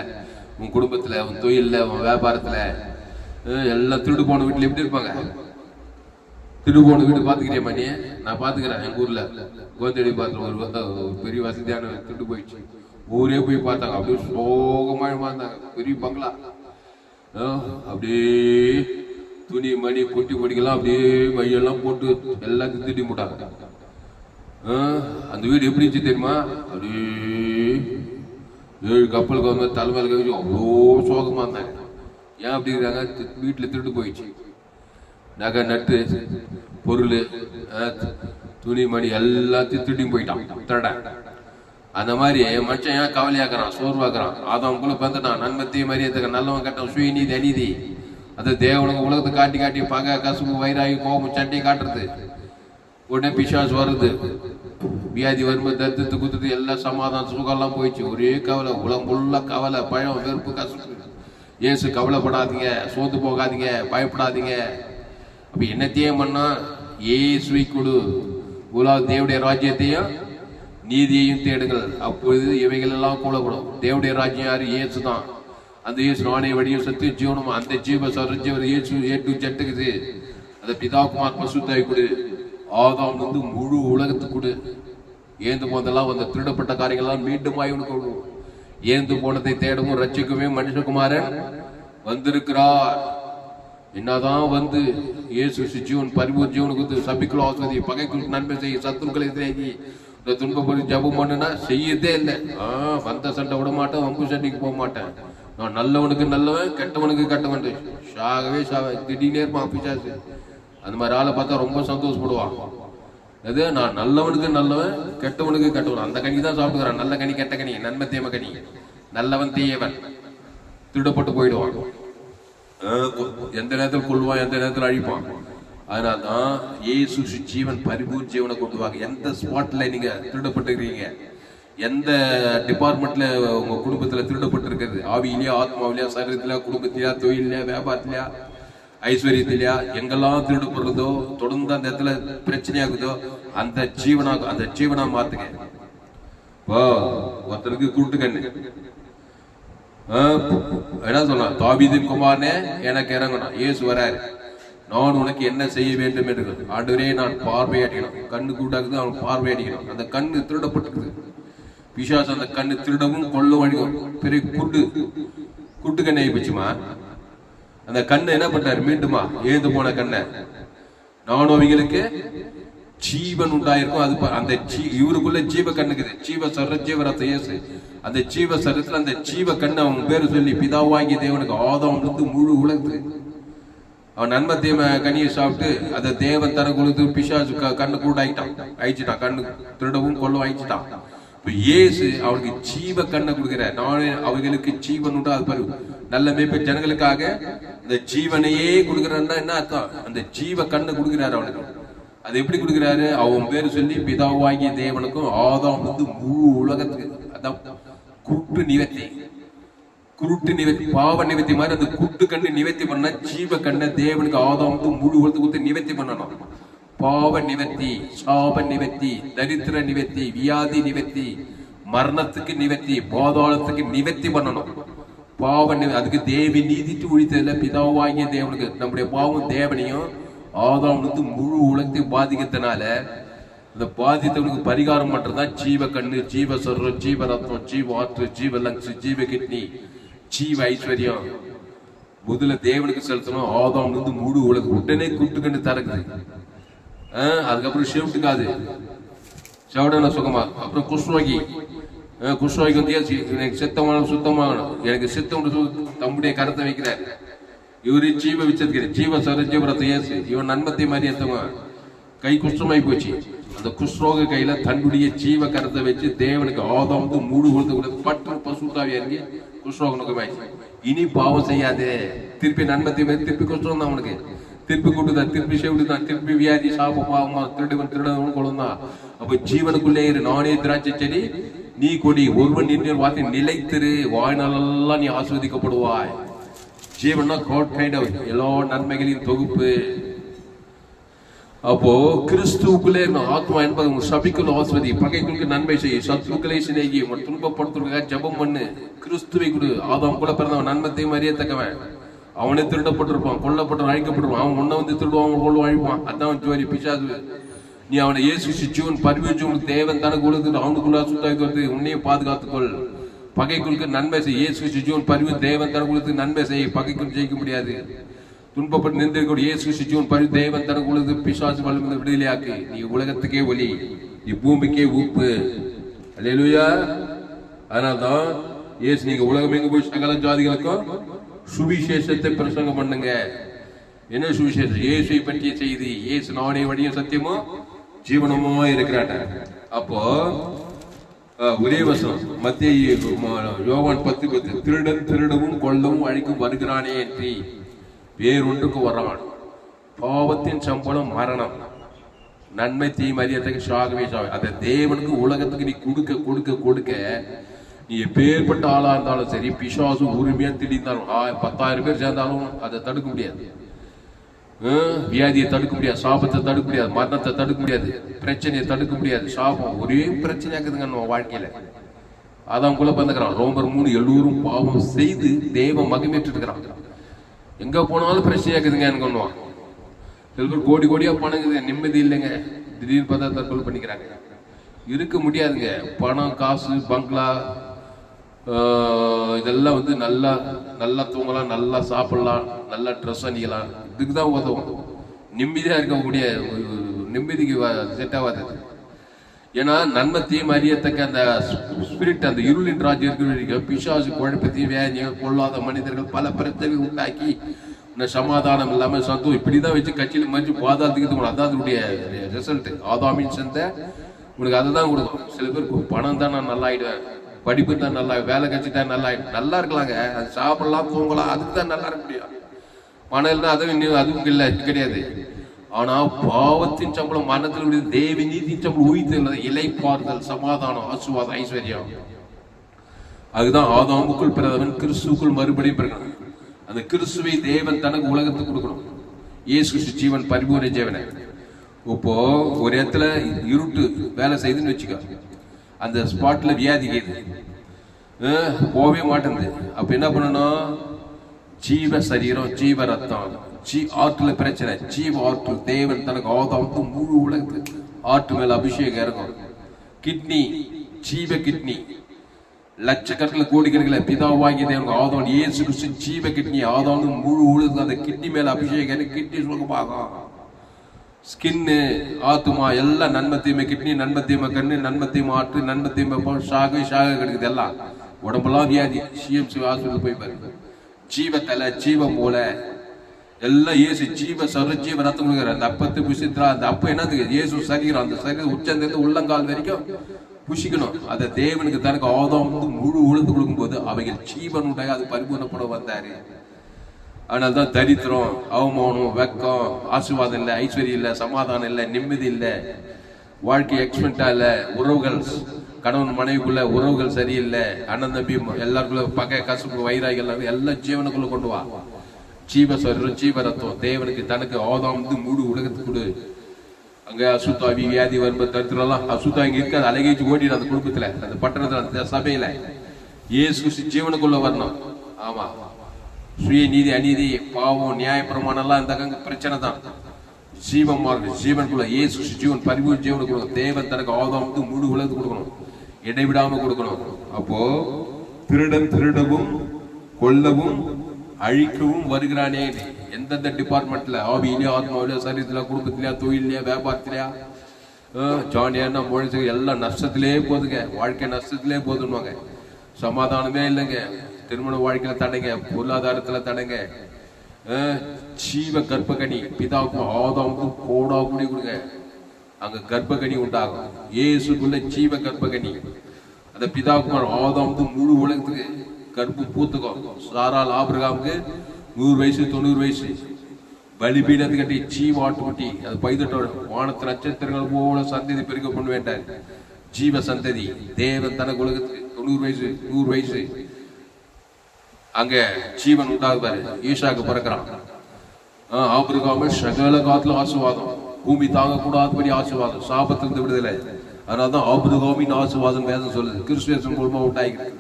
உன் குடும்பத்துல, உன் தொழில, உன் வியாபாரத்துல எல்லாம் திருடு போன வீட்டுல எப்படி இருப்பாங்க? திருடு போன வீடு பாத்துக்கிறியா மணி? நான் பாத்துக்கிறேன். எங்க ஊர்ல கோத்தடி பாத்துல ஒரு பெரிய வசதியான திருடு போயிடுச்சு. ஊரே போய் பார்த்தாங்க, அப்படியே சோகமா இருந்தாங்க. பெரிய பங்களா, அப்படியே துணி மணி பொட்டி பொடிக்கலாம் அப்படியே மையெல்லாம் போட்டு எல்லாத்தையும் திட்டி போட்டாங்க. அந்த வீடு எப்படி இருந்துச்சு தெரியுமா? அப்படியே 7 கப்பலுக்கு வந்து தலைமையில கழிச்சு அவ்வளோ சோகமா இருந்தாங்க. ஏன் அப்படி இருக்காங்க? வீட்டுல திருட்டு போயிடுச்சு. நகை நட்டு பொருள் துணி மணி எல்லாத்தையும் திருடி போயிட்டான் திருட. அந்த மாதிரி மனுஷன் ஏன் கவலையாக்குறான், சோர்வாக்குறான்? ஆதாமுக்குள்ள வந்துட்டான். நன்மத்திய மரியத்துக்கு நல்லவன் கட்டம், சுயநீதி அநீதி, அது தேவனுக்கு உலகத்தை காட்டி காட்டி பகை, கசுப்பு, வைராகி, கோபம், சண்டையை காட்டுறது. உடனே பிசாசு வருது, வியாதி வரும்போது தத்து குத்துது, எல்லாம் சமாதானம் சுகம்லாம் போயிடுச்சு. ஒரே கவலை, உலகம் ஃபுல்லா கவலை, பயம், வெறுப்பு, கசுப்பு. ஏசு கவலைப்படாதீங்க, சோர்ந்து போகாதீங்க, பயப்படாதீங்க. அப்ப என்னத்தையும் பண்ணா ஏசுவை கொடு, உலக தேவடைய ராஜ்யத்தையும் நீதியையும் தேடுங்கள், அப்பொழுது இவைகள் எல்லாம் கூடப்படும். தேவடைய ராஜ்யம் யாரு? இயேசு தான். அந்த இயேசு நானே வழியும் சத்திய ஜீவனும். அந்த ஜீவ சரஞ்சீவர் இயேசு ஏட்டு ஜட்டுக்குது. அந்த பிதாகுமார் பசுத்தாய் கொடு, ஆதாம் வந்து முழு உலகத்துக்கு கொடு. ஏந்து போனதெல்லாம் அந்த திருடப்பட்ட காரியங்கள்லாம் மீண்டும் ஆய்வு. ஏந்து போனதை தேடவும் ரட்சிக்கவே மனுஷகுமாரன் வந்திருக்கிறார். என்னதான் வந்து இயேசு ஜீவன் பரிபூர்ண ஜீவனுக்கு சபிக்குள் ஆஸ்வதி, பகைக்குள் நன்மை செய்ய, சத்துருக்களை திரேகி, இந்த துன்பப்படி ஜபம் பண்ணுனா செய்யதே இல்லை. வந்த சண்டை விட மாட்டேன், வம்பு சண்டைக்கு போக மாட்டேன். நான் நல்லவனுக்கு நல்லவன், கெட்டவனுக்கு கெட்டவன். ஷாகவே திடீர்னே இருப்பான் பிசாசு. அந்த மாதிரி ஆளை பார்த்தா ரொம்ப சந்தோஷப்படுவான். அது நான் நல்லவனுக்கு நல்லவன், கெட்டவனுக்கு கெட்டவன். அந்த கனி தான் சாப்பிடுறான். நல்ல கனி, கெட்ட கனி, நன்மை தீமை கனி. நல்லவன் தீயவன், திருடப்பட்டு போயிடுவான். எந்த நேரத்தில் கொள்வான், எந்த நேரத்தில் அழிப்பான். அதனால்தான் இயேசு ஜீவன் பரிபூர்ண ஜீவனை கொண்டு வாங்க. எந்த ஸ்பாட்ல நீங்க திருடப்பட்டிருக்கீங்க, எந்த டிபார்ட்மெண்ட்ல உங்க குடும்பத்துல திருடப்பட்டு இருக்கிறது, ஆவியிலையா, ஆத்மாவிலையா, சரீரத்திலையா, குடும்பத்திலையா, தொழிலையா, வியாபாரத்திலையா, ஐஸ்வர்யத்திலையா, எங்கெல்லாம் திருடப்படுறதோ, தொடர்ந்து அந்த இடத்துல பிரச்சனையாகுதோ, அந்த ஜீவனா மாத்துங்க. ஒருத்தருக்கு குருட்டு கண்ணு, என்ன சொன்னா? தாவீதின் குமாரனே எனக்கு இறங்கணும். இயேசு வராரு, நான் உனக்கு என்ன செய்ய வேண்டும் என்று. ஆண்டவரே நான் பார்வையடிக்கணும். கண்ணு கூட்டாக்குது, அவன் பார்வையடிக்கணும். அந்த கண்ணு திருடப்பட்டிருக்குது. பிசாசு அந்த கண்ணு திருடவும் கொள்ளவும் அழிக்கும். பெரிய குட்டு கண்ணை ஆயிப்போச்சுமா. அந்த கண்ணை என்ன பண்றாரு? மீண்டுமா ஏந்து போன கண்ணை நானும் அவைகளுக்கு ஜீவன் உண்டாயிருக்கும். அது அந்த இவருக்குள்ள ஜீவ கண்ணுக்குது. ஜீவ சர ஜீவரத்தை இயேசு அந்த ஜீவ சரத்துல அந்த ஜீவ கண்ணை அவன் பேரு சொல்லி பிதாவாகிய தேவனுக்கு ஆதாம் முழு உலகத்துக்கு அவன் நன்மை தீம கனியை சாப்பிட்டு அதை தேவன் தர கொடுத்து பிசாசு கண்ணு கூட ஆயிடுச்சுட்டான். கண்ணு திருடவும் கொள்ளவும் ஆயிடுச்சுட்டான். இப்ப இயேசு அவனுக்கு ஜீவ கண்ணை கொடுக்கிறார். நானே அவர்களுக்கு ஜீவன் உண்டு. அது பாரு, நல்ல மேய்ப்ப ஜனங்களுக்காக இந்த ஜீவனையே கொடுக்கிறாருன்னா என்ன அர்த்தம்? அந்த ஜீவ கண்ணை கொடுக்கிறாரு அவனுக்கு. அது எப்படி கொடுக்கிறாரு? அவன் பேரு சொல்லி பிதாவாகிய தேவனுக்கும் ஆதாம் முழு உலகத்துக்கு. அதான் குருட்டு நிவர்த்தி பாவ நிவர்த்தி மாதிரி அந்த குட்டு கண்ணு நிவர்த்தி பண்ண ஜீவ கண்ணை தேவனுக்கு ஆதாம் முழு உலகத்துக்கு நிவர்த்தி பண்ணணும். பாவ நிவர்த்தி, சாப நிவர்த்தி, தரித்திர நிவர்த்தி, வியாதி நிவர்த்தி, மரணத்துக்கு நிவர்த்தி, பாதாளத்துக்கு நிவர்த்தி பண்ணணும். பாவ அதுக்கு தேவி நீதிட்டு ஒழித்ததுல பிதாவாகிய தேவனுக்கு நம்முடைய பாவம் தேவனையும் ஆதாம் முழு உலகத்தை பாதிக்கிறதுனால இந்த பாதித்தவனுக்கு பரிகாரம் பண்றதுதான் ஜீவ கண்ணு, ஜீவ சொர்ரம், ஜீவ ரத்னம், ஜீவ ஆற்று, ஜீவ லங்ஸ், ஜீவ கிட்னி, ஜீவ ஐஸ்வர்யம் முதல்ல தேவனுக்கு செலுத்தணும். ஆதாம் முழு உலகம் உடனே கூட்டு கண்ணு தரக்குது. அதுக்கப்புறம் ஷெவ்ட்டுக்காது செவடன சுகமா. அப்புறம் குஷ்ரோகி வந்து எனக்கு சித்தமான சுத்தமாகணும், எனக்கு சித்தம் தம்முடைய கருத்தை வைக்கிறார். இவரு ஜீவ விச்சத்துக்கு ஜீவ சர ஜீவரத்தை இயேசு இவன் நன்மத்தை மாதிரி ஏத்தவன் கை குஷ்டமாயி போச்சு. அந்த குஷ்ரோக கையில தன்னுடைய ஜீவ கருத்தை வச்சு தேவனுக்கு ஆதாம் முழு உலகத்தை பட்டு பசுத்தாவி இறங்கி குஷ்ரோக நோக்கமாயிடுச்சு. இனி பாவம் செய்யாதே. திருப்பி நன்மத்தை மாதிரி திருப்பி குஷ்டம் தான் அவனுக்கு. திருப்பி கூட்டுதான், திருப்பி செவிடுதான், திருப்பி வியாதி, சாப, பாவமா, திருடவன் கொள்ளுந்தான். அப்ப ஜீவனுக்குள்ளே இரு. நானே திராட்சை செடி, நீ கொடி, ஒருவன் நின்று வார்த்தை நிலைத்திரு, வாழ்நாளெல்லாம் நீ ஆஸ்வதிக்கப்படுவாய். ஜீவனா காட் கைண்ட் ஆஃப் எல்லா நன்மைகளின் தொகுப்பு. அப்போ கிறிஸ்துவுக்குள்ளே ஆத்மா என்பது சபிக்குள் ஆஸ்வதி, பகைக்குள்ளுக்கு நன்மை செய்ய, சத்துருக்களை சிநேகி, துன்பப்படுத்துவதற்காக ஜபம் பண்ணு. கிறிஸ்துவை கொடு. ஆதாம் கூட பிறந்தவன் நன்மத்தை அறியத்தக்கவன். அவனே திருடப்பட்டிருப்பான், கொல்லப்பட்டு அழிக்கப்பட்டிருப்பான். அவன் முன்ன வந்து திருடுவான், அவன் கொள்ள அழிப்பான். அதான் ஜோரி பிசாசு. நீ அவனை இயேசு ஜீவன் பரிவச்சு தேவன் தனக்கு கொடுத்து அவனுக்குள்ள சுத்தாக்கி உன்னையும் பாதுகாத்துக்கொள். பகைக்குள்ளுக்கு நன்மை செய். இயேசு ஜீவன் பரிவு தேவன் தனக்கு கொடுத்து நன்மை செய். பகைக்குள் ஜெயிக்க முடியாது. துன்பப்பட்டு நின்று இயேசு ஜீவன் பரிவு தேவன் தனக்கு கொடுத்து பிசாசு வலிமை விடுதலையாக்கு. நீ உலகத்துக்கே ஒலி, நீ பூமிக்கே உப்பு. அல்லேலூயா. அதனால்தான் இயேசு நீங்க உலகம் எங்க போய் சகல ஜாதிகளுக்கும் சுவிசேஷத்தை பிரசங்கம் பண்ணுங்க. என்ன சுவிசேஷம்? இயேசுவை பற்றிய செய்தி. இயேசு நானே வழியும் சத்தியமும் ஜீவனமோ இருக்கிறாட்ட. அப்போ ஒரே வசனம் மத்திய யோவான் 10:10 திருடன் திருடவும் கொல்லவும் அழிக்கும் வருகிறானே என்று வேறொன்றுக்கு வர்றான். பாவத்தின் சம்பளம் மரணம், நன்மை தீமறியத்தக்க சாகவே சாக. அதை தேவனுக்கு உலகத்துக்கு நீ கொடுக்க கொடுக்க கொடுக்க நீ எப்பேற்பட்ட ஆளா இருந்தாலும் சரி, பிசாசு உரிமையா திடீர்ந்தாலும் 10,000 பேர் சேர்ந்தாலும் அதை தடுக்க முடியாது. வியாதியை தடுக்க முடியாது, சாபத்தை தடுக்க முடியாது, மரணத்தை தடுக்க முடியாது, பிரச்சனையை தடுக்க முடியாது. சாபம் ஒரே பிரச்சனையாக்குதுங்க நம்ம வாழ்க்கையில. அதான் குள்ள பந்துக்கிறான். ரோமர் 3 எல்லோரும் பாவம் செய்து தேவ மகிமைட்டு இருக்கிறான். எங்க போனாலும் பிரச்சனையாக்குதுங்க எனக்கு ஒண்ணுவான். சில பேர் கோடி கோடியா பணங்குது, நிம்மதி இல்லைங்க. திடீர்னு பார்த்தா தற்கொலை பண்ணிக்கிறாங்க. இருக்க முடியாதுங்க. பணம், காசு, பங்களா, இதெல்லாம் வந்து நல்லா நல்லா தூங்கலாம், நல்லா சாப்பிடலாம், நல்லா ட்ரெஸ் அணிக்கலாம். இதுக்குதான் உதவும். நிம்மதியா இருக்க முடியாது, நிம்மதிக்கு செட் ஆகாது. ஏன்னா நன்மை தீமை அறியத்தக்க அந்த ஸ்பிரிட், அந்த இருளின் ராஜ்யம் இருக்கிற பிசாசு குழப்பத்தையும் வேதியும் கொள்ளாத மனிதர்கள் பல பிரச்சனை உண்டாக்கி இந்த சமாதானம் இல்லாம சந்தோஷம் இப்படிதான் வச்சு கட்சியில மறிச்சு பாதாளத்துக்கு. அதான் அதனுடைய ரிசல்ட். ஆதாமின் சந்தை உனக்கு அதை தான் கொடுக்கும். சில பேருக்கு பணம் தான் நான் நல்லா ஆயிடுவேன், படிப்பு தான் நல்லா, வேலை கட்சிட்டா நல்லா நல்லா இருக்கலாங்க. அது சாப்பிடலாம், தூங்கலாம், அதுக்கு தான் நல்லா இருக்க முடியும். பணம் இல்லைன்னா அதுவும் இல்லை கிடையாது. ஆனா பாவத்தின் சம்பளம் மரணத்தில் தேவி நீதியின் சம்பளம் உயிர்த்தல், இலைப்பாறுதல், சமாதானம், ஆசீர்வாதம், ஐஸ்வர்யம். அதுதான் ஆதாமுக்குள் பிறந்தவன் கிறிஸ்துக்குள் மறுபடியும் பிறகு. அந்த கிறிஸ்துவை தேவன் தனக்கு உலகத்துக்கு கொடுக்கணும். இயேசு ஜீவன் பரிபூர்ண ஜீவனை. இப்போ ஒரு இடத்துல இருட்டு வேலை செய்துன்னு வச்சுக்கோ, அந்த ஸ்பாட்ல வியாதி போகவே மாட்டேங்குது. அப்ப என்ன பண்ணணும்? ஜீவ சரீரம், ஜீவ ரத்தம், ஆற்றுல பிரச்சனை, ஜீவ ஆற்று தேவன் தனக்கு ஆதாம் முழு உலகத்துக்கு ஆற்று மேல அபிஷேகம் இறங்கும். கிட்னி ஜீவ கிட்னி. லட்சக்கணக்கில் கோடிக்கணக்கில் பிதாவாகிய தேவனுக்கு ஆதாம் இயேசு கிறிஸ்து ஜீவ கிட்னி. ஆதாம் முழு உழுது அந்த கிட்னி மேல அபிஷேகம், கிட்னி சுகமாகும். ஸ்கின்னு, ஆத்துமா எல்லாம் நன்மை தீமை. கிட்னி நன்மை தீமை கண்ணு, நன்மை தீமை ஆற்று, நன்மை தீமை ஷாக கிடைக்குது. எல்லாம் உடம்பெல்லாம் வியாதி. சிஎம்சி ஹாஸ்பிட்டல் போய் பாருங்க. ஜீவ தலை, ஜீவ மூளை எல்லாம் இயேசு ஜீவ சர ஜீவ ரத்தம் கொடுக்குற. அந்த அப்பத்தை புசித்ரா. அந்த அப்ப என்னதுக்கு? இயேசு சரீரம். அந்த சரீரம் உச்சந்திலிருந்து உள்ளங்கால் வரைக்கும் புஷிக்கணும். அதை தேவனுக்கு தனக்கு ஆதாம் முழு உழுந்து கொடுக்கும் போது அவைகள் ஜீவன் உண்டாக அது பரிபூர்ணப்பட வந்தாரு. அதனால்தான் தரித்திரம், அவமானம், வெக்கம், ஆசீர்வாதம் இல்லை, ஐஸ்வர்யம் இல்லை, சமாதானம் இல்லை, நிம்மதி இல்லை, வாழ்க்கை எக்ஸ்பெக்டா இல்லை, உறவுகள் கணவன் மனைவிக்குள்ள உறவுகள் சரியில்லை, அண்ணன் தம்பி எல்லாருக்குள்ள பகை, கசுப்பு, வைராகிகள் எல்லாம் ஜீவனுக்குள்ள கொண்டு வா. ஜீவ சரீரம், ஜீவ ரத்தம் தேவனுக்கு தனக்கு ஆதாம் முழு உலகத்துக்கு கொடு. அங்க அசுத்தாவி வியாதி வரும்போது தரித்திரம்லாம் அசுத்தா இங்க இருக்காது. அழகேச்சு ஓடிடும் அந்த குடும்பத்துல, அந்த பட்டணத்துல, அந்த சபையில. இயேசு ஜீவனுக்குள்ள வரணும். ஆமா, சுய நீதி, அநீதி, பாவம், நியாய பிரமாணம் எல்லாம் இந்த பிரச்சனை தான். ஜீவன் மார்க்கு ஜீவனுக்குள்ள இயேசு ஜீவன் பரிபூர்ண ஜீவனுக்கு கொடுக்கணும். தேவன் தனக்கு ஆதாம் முழு உலகத்துக்கு கொடுக்கணும், இடைவிடாம கொடுக்கணும். அப்போ திருடன் திருடவும் கொல்லவும் அழிக்கவும் வருகிறானே. எந்தெந்த டிபார்ட்மெண்ட்ல, ஆவியிலே, ஆத்மாவிலே, சரீரத்துல, குடும்பத்திலயா, தொழிலையா, வியாபாரத்திலயா, ஜானியா முழுசு எல்லாம் நஷ்டத்திலே போதுங்க. வாழ்க்கை நஷ்டத்திலே போதுன்னுவாங்க. சமாதானமே இல்லைங்க. திருமண வாழ்க்கையில தடைங்க, பொருளாதாரத்துல தடைங்க. ஜீவ கர்ப்பகனி பிதாவுக்கும் ஆதாவுக்கும் கோடா கூடி கொடுங்க. அங்க கர்ப்பகனி உண்டாகும். இயேசுக்குள்ள ஜீவ கர்ப்பகனி. அந்த பிதாவுக்கும் ஆதாவுக்கும் முழு உலகத்துக்கு கர்ப்பு பூத்துக்கும். சாரால் ஆபிரகாமுக்கு 100 வயசு 90 வயசு. பலிபீடத்தை கட்டி ஜீவ ஆட்டுக்குட்டி அது பைதட்டோட வானத்து நட்சத்திரங்கள் போல சந்ததி பெருக்க கொண்டு வேண்டார். ஜீவ சந்ததி தேவன் தனக்கு உலகத்துக்கு 90 வயசு 100 வயசு அங்க ஜீவன் உண்டாகுவாரு. ஈசாக்கு பிறக்கிறான். ஆபிரகாம சகல காத்துல ஆசீர்வாதம், பூமி தாங்க கூடாதபடி ஆசீர்வாதம், சாபத்திலிருந்து விடுதலை. அதனாலதான் ஆபிரகாமின் ஆசீர்வாதம் வேதம் சொல்லுது. கிறிஸ்துவின் மூலமா உண்டாகிறது.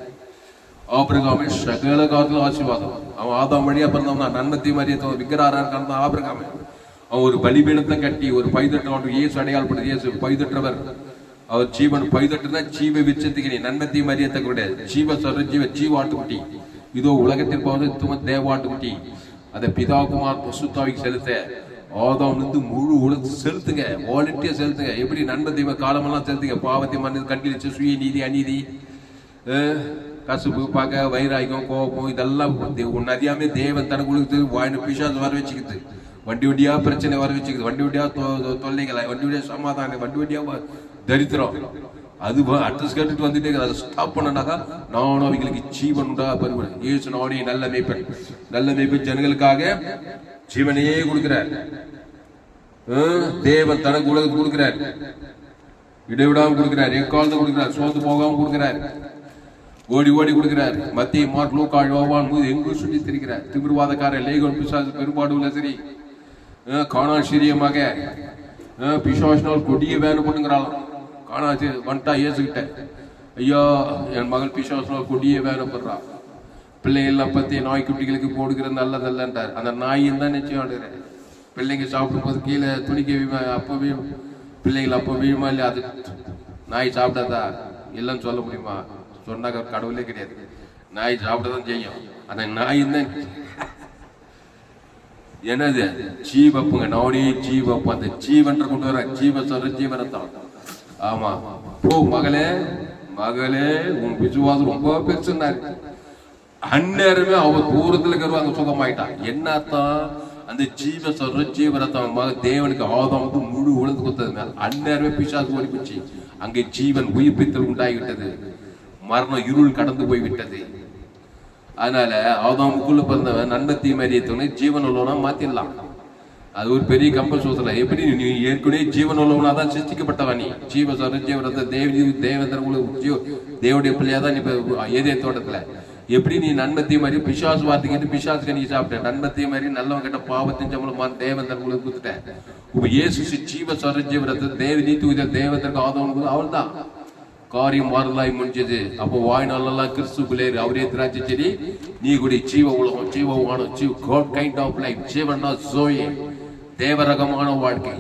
ஆபிரகாமே சகல காலத்துல ஆசீர்வாதம். அவன் ஆதாம் வழியா பிறந்தவனா நன்மத்தி மாதிரியே விக்கிராரான் கலந்தான் ஆபிரகாமே. அவன் ஒரு பலிபீடத்தை கட்டி ஒரு பைதட்டு இயேசு அடையாளப்படுது. இயேசு பைதற்றவர். அவர் ஜீவன் பைதட்டுனா ஜீவ விச்சத்துக்கு நன்மத்தி மாதிரியத்தை கிடையாது. ஜீவ சொல்ற ஜீவ ஆட்டுக்குட்டி. இதோ உலகத்தில் போவது தேவாட்டுக்குட்டி. அதை பிதாகுமார் பசுத்தாவிக்கு செலுத்த ஆதாம் முழு உலக செலுத்துங்க. வாலண்டியா செலுத்துங்க. எப்படி நன்மை தெய்வ காலமெல்லாம் செலுத்துங்க. பாவத்தை மன்னது கண்களிச்சு சுய நீதி அநீதி கசுப்பு பகை வைராகியம் கோபம் இதெல்லாம் ஒன்னு அறியாமே தேவன் தனக்கு வாயின பிசாசு வர வச்சுக்குது. வண்டி வண்டியா பிரச்சனை வர வச்சுக்குது. வண்டி வண்டியா தொல்லைகளை, வண்டி வண்டியா சமாதானம், வண்டி வண்டியா தரித்திரம். அது அட்ரஸ் கேட்டுட்டு வந்துட்டே அதை ஸ்டாப் பண்ணனாக்கா நானும் அவங்களுக்கு ஜீவன் உண்டா பெறுவேன். இயேசு நானே நல்ல மேய்ப்பன். நல்ல மேய்ப்பன் ஜனங்களுக்காக ஜீவனையே கொடுக்கிறார். தேவன் தனக்கு உலகத்துக்கு கொடுக்கிறார். இடைவிடாம கொடுக்கிறார். எக்காலத்தை கொடுக்கிறார். சோர்ந்து போகாம கொடுக்கிறார். ஓடி ஓடி கொடுக்கிறார். மத்திய மார்க் லூக்கா யோவான் எங்கும் சுற்றி திரிக்கிறார். திமிர்வாதக்காரர் லேகோன் பிசாசு பெரும்பாடுள்ள சரி காணா சீரியமாக பிசாசினால் கொடிய வேலை பண்ணுங்கிறாள். காணாச்சு வந்துட்டா இயேசுகிட்ட, ஐயா என் மகள் பிசாசினால் கொடிய வேலைப்படுறா, பிள்ளைகள்லாம் பத்தி நாய்க்குட்டிகளுக்கு போடுகிற நல்லதல்லன்றார். அந்த நாயின் தான் நிச்சயம் ஆடுகிறார். பிள்ளைங்க சாப்பிடும் போது கீழே துணிக்க அப்பவே பிள்ளைகள் அப்போ வீழுமா இல்லையா? அது நாய் சாப்பிடாதா இல்லைன்னு சொல்ல முடியுமா? சொன்னாக்க கடவுளே கிடையாது. நாய் சாப்பிடதான் செய்யும். அந்த நாய் தான் என்னது ஜீவப்புங்க. நானே ஜீவப்பு. அந்த ஜீவன்ற கொண்டு வர ஜீவ சொல்ற ஜீவனத்தான். ஆமா போ மகளே மகளே உன் விசுவாசம் ரொம்ப பெருசுன்னாரு. அந்நேரமே அவ தூரத்துல இருக்கிறவங்க சுகமாயிட்டான். என்னத்தான் அந்த ஜீவ சொல்ற ஜீவனத்தான் தேவனுக்கு ஆதாம் முழு உலக கொடுத்தது. அந்நேரமே பிசாசு ஓடி போச்சு. அங்கே ஜீவன் உயிர்ப்பித்தல் உண்டாகிவிட்டது. மரணம் இருள் கடந்து போய்விட்டது. அதனால ஆதாமுக்குள்ள பிறந்தவன் நன்மை தீமறியத்தவனை ஜீவன் உள்ளவனா மாத்திடலாம். அது ஒரு பெரிய கம்பல் சோதனை. எப்படி நீ ஏற்கனவே ஜீவன் உள்ளவனா தான் சிருஷ்டிக்கப்பட்டவன். நீ ஜீவ சொல்ற ஜீவனத்தை தேவனுடைய பிள்ளையா தான் இப்ப ஏதே தோட்டத்துல. எப்படி நீ நன்மை தீமறி பிசாசு வார்த்தைக்கிட்டு பிசாசுக்கு நீ சாப்பிட்ட நன்மை தீமறி நல்லவன் கிட்ட பாவத்தின் சம்பளமா தேவன் தனக்குள்ள கொடுத்துட்டேன். இப்ப இயேசு ஜீவ சொல்ற ஜீவனத்தை தேவ நீதி தேவத்திற்கு ஆதவன் அவள் தான் காரியம் மாறலாய் முடிஞ்சது. அப்போ வாய்நாளெல்லாம் கிறிஸ்துக்குள்ளே அவரே திராட்சை செடி நீ கூடி ஜீவ உலகம் ஜீவ வானம் God kind of life Jeevana zoe தேவரகமான வாழ்க்கை.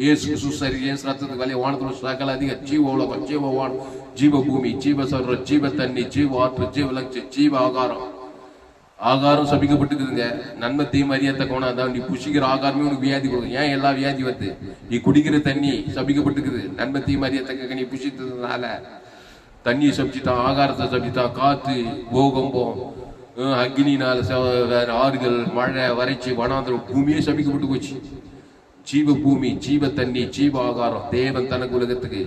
இயேசு கிறிஸ்து சரி இயேசு ரத்தத்துக்கு வலி வானத்துல சகல அதிக ஜீவ உலகம் ஜீவ வானம் ஜீவ பூமி, ஜீவ சர்வம், ஜீவ தண்ணி, ஜீவ ஆற்று, ஜீவ லட்சம், ஜீவ ஆகாரம். ஆகாரம் சபிக்கப்பட்டுக்குதுங்க. நன்மை தீமை அறியத்தக்கவனா தான். நீ புஷிக்கிற ஆகாரமே உனக்கு வியாதி கொடுக்கும். ஏன் எல்லா வியாதி வருது? நீ குடிக்கிற தண்ணி சபிக்கப்பட்டுக்குது. நன்மை தீமை அறியத்தக்க நீ புஷித்ததுனால தண்ணி சபிச்சுட்டான், ஆகாரத்தை சபிச்சுட்டான். காத்து, பூகம்பம், அக்னினால வேற ஆறுகள், மழை, வறட்சி, வனாந்திரம், பூமியே சபிக்கப்பட்டு போச்சு. ஜீவ பூமி, ஜீவ தண்ணி, ஜீவ ஆகாரம் தேவன் தனக்கு உலகத்துக்கு.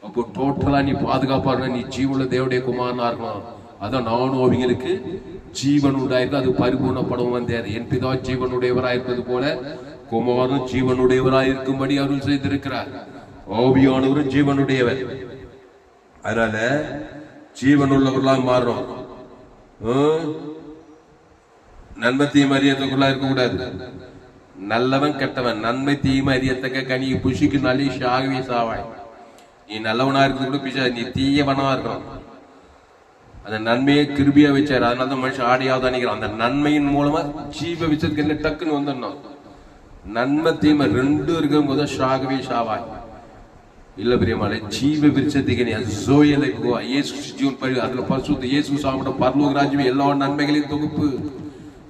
அப்போ டோட்டலா நீ பாதுகாப்பா இருக்கணும். நீ ஜீவனுள்ள தேவனுடைய குமாரனா இருக்கணும். அதான் நானும் அவங்களுக்கு ஜீவன் உண்டாயிருக்கு. அது பரிபூர்ணப்படவும் வந்தார். என் பிதா ஜீவனுடையவராயிருப்பது போல குமாரன் ஜீவனுடையவராயிருக்கும்படி அருள் செய்திருக்கிறார். ஆவியானவரும் ஜீவனுடையவர். அதனால ஜீவன் உள்ளவர்களாக மாறுறோம். நன்மை தீமை அறியத்துக்குள்ளா இருக்கக்கூடாது. நல்லவன் கெட்டவன் நன்மை தீமை அறியத்தக்க கனியை புஷிக்குனாலே ஷாகவே சாவாய். நீ நல்லவனா இருக்கிறது கூட பிசா, நீ தீயவனா இருக்கணும். அந்த நன்மையை கிருபியா வச்சாரு. அதனாலதான் மனுஷன் ஆடையாவது அணிக்கிறான். அந்த நன்மையின் மூலமா ஜீவ விஷயத்துக்கு என்ன டக்குன்னு வந்துடணும். நன்மை தீமை ரெண்டும் இருக்கும் போது ஷாகவே ஷாவாய். இல்ல பிரியமாலே, ஜீவ விருட்சத்துக்கு நீ ஜோயலை போ. இயேசு ஜீவன் பரி அதுல பரிசுத்த இயேசு சாப்பிட பரலோக ராஜ்யம் எல்லா நன்மைகளின் தொகுப்பு.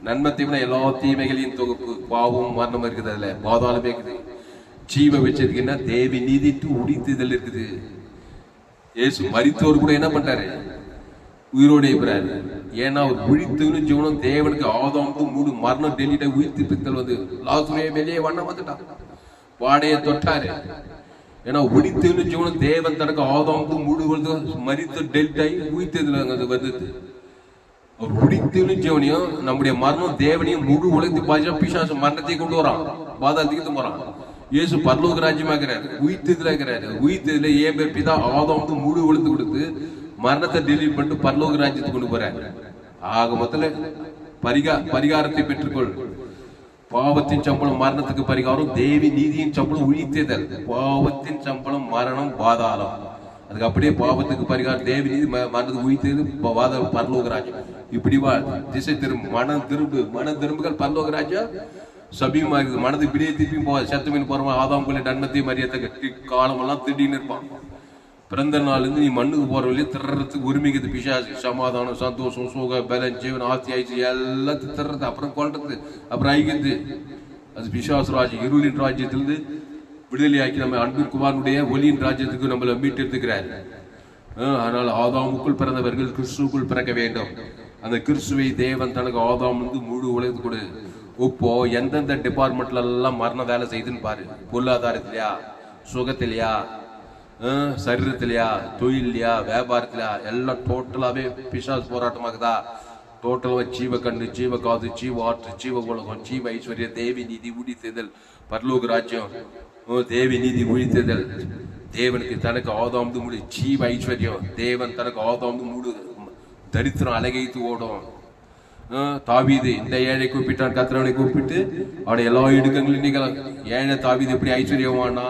நன்மை தீமை எல்லா தீமைகளின் தொகுப்பு. பாவம் மரணம் இருக்குது, அதுல பாதாளமே இருக்குது. ஜீவ விருட்சத்துக்கு என்ன தேவி நீதிட்டு உடித்துதல் இருக்குது. இயேசு மரித்தோர் கூட என்ன பண்றாரு? உயிரோடு இருக்கிறாரு. ஏன்னா அவர் விழித்துன்னு ஜீவனம் தேவனுக்கு ஆதாமுக்கு 3 மரணம் டெல்லிட்ட உயிர்த்து பித்தல் வந்து லாசுரே வெளியே வண்ணம் வந்துட்டான். வாடையை தொட்டாரு. ஏன்னா விழித்துன்னு ஜீவனம் தேவன் தனக்கு ஆதாமுக்கு 3 மரித்து டெல்டாய் உயிர்த்ததுல வந்தது. அவர் விழித்துன்னு ஜீவனையும் நம்முடைய மரணம் தேவனையும் முழு உலகத்தை பாஜா பிசாசு மரணத்தை கொண்டு வரான். பாதாளத்துக்கு போறான். இயேசு பரலோக ராஜ்யமாக்குறாரு. உயிர்த்ததுல இருக்கிறாரு. உயிர்த்ததுல ஏன் பேர் பிதா ஆதாமுக்கு முழு உலகத்து கொடுத்து மரணத்தை டெலிட் பண்ணிட்டு பரலோக ராஜ்யத்துக்கு கொண்டு போறாரு. ஆக மொத்தல பரிகாரத்தை பெற்றுக்கொள். பாவத்தின் சம்பளம் மரணத்துக்கு பரிகாரம், தேவி நீதியின் சம்பளம் உயிர்த்தேதல். பாவத்தின் சம்பளம் மரணம், பாதாளம். அதுக்கு அப்படியே பாவத்துக்கு பரிகாரம் தேவி நீதி, மரணத்துக்கு உயிர்த்தது பரலோக ராஜ்யம். இப்படி திசை திரும்ப, மனம் திரும்புகள் பரலோக ராஜ்யம் சபியமா இருக்குது. மனது இப்படியே திருப்பியும் போவாது. சத்தமின் போறவன் ஆதாம் கொள்ள நன்மத்தை மரியாதை காலமெல்லாம் திடீர்னு இருப்பான். பிறந்த நாள் இருந்து நீ மண்ணுக்கு போற வழியே திறறதுக்கு உரிமைக்குது பிசாசு. சமாதானம், சந்தோஷம், சுக, பலன், ஜீவன், ஆஸ்தி, ஆயிடுச்சு எல்லாத்தையும் திறறது, அப்புறம் கொள்றது, அப்புறம் ஐக்கியது. அது பிசாசு ராஜ்யம். இருளின் ராஜ்யத்திலிருந்து விடுதலை ஆக்கி நம்ம அன்பிற்குமாரனுடைய ஒளியின் ராஜ்யத்துக்கு நம்மளை மீட்டெடுத்துக்கிறார். அதனால ஆதாமுக்குள் பிறந்தவர்கள் கிறிஸ்துவுக்குள் பிறக்க வேண்டும். அந்த கிறிஸ்துவை தேவன் தனக்கு ஆதாம் வந்து முழு உலகத்து கொடு. இப்போ எந்தெந்த டிபார்ட்மெண்ட்ல எல்லாம் மரண வேலை செய்யுதுன்னு பாரு. பொருளாதாரத்திலையா, சுகத்திலையா, சரீரத்திலையா, தொழிலையா, வியாபாரத்திலையா, எல்லாம் டோட்டலாவே பிசாசு போராட்டமாகுதா? டோட்டலா ஜீவ கண்ணு, ஜீவ காது, ஜீவ ஆற்று, ஜீவ உலகம், ஜீவ ஐஸ்வர்ய, தேவி நீதி உழித்தேதல், பரலோக ராஜ்யம், தேவி நீதி உழித்தேதல். தேவனுக்கு தனக்கு ஆதாம் முழு ஜீவ ஐஸ்வர்யம். தேவன் தனக்கு ஆதாம் முழு தரித்திரம் அலகைத்து ஓடும். தாவீது இந்த ஏழை கூப்பிட்டான், கத்திரவனை கூப்பிட்டு அவனை எல்லா இடுக்கங்களும் நீக்கலாம். ஏழை தாவீது எப்படி ஐஸ்வர்யமானா?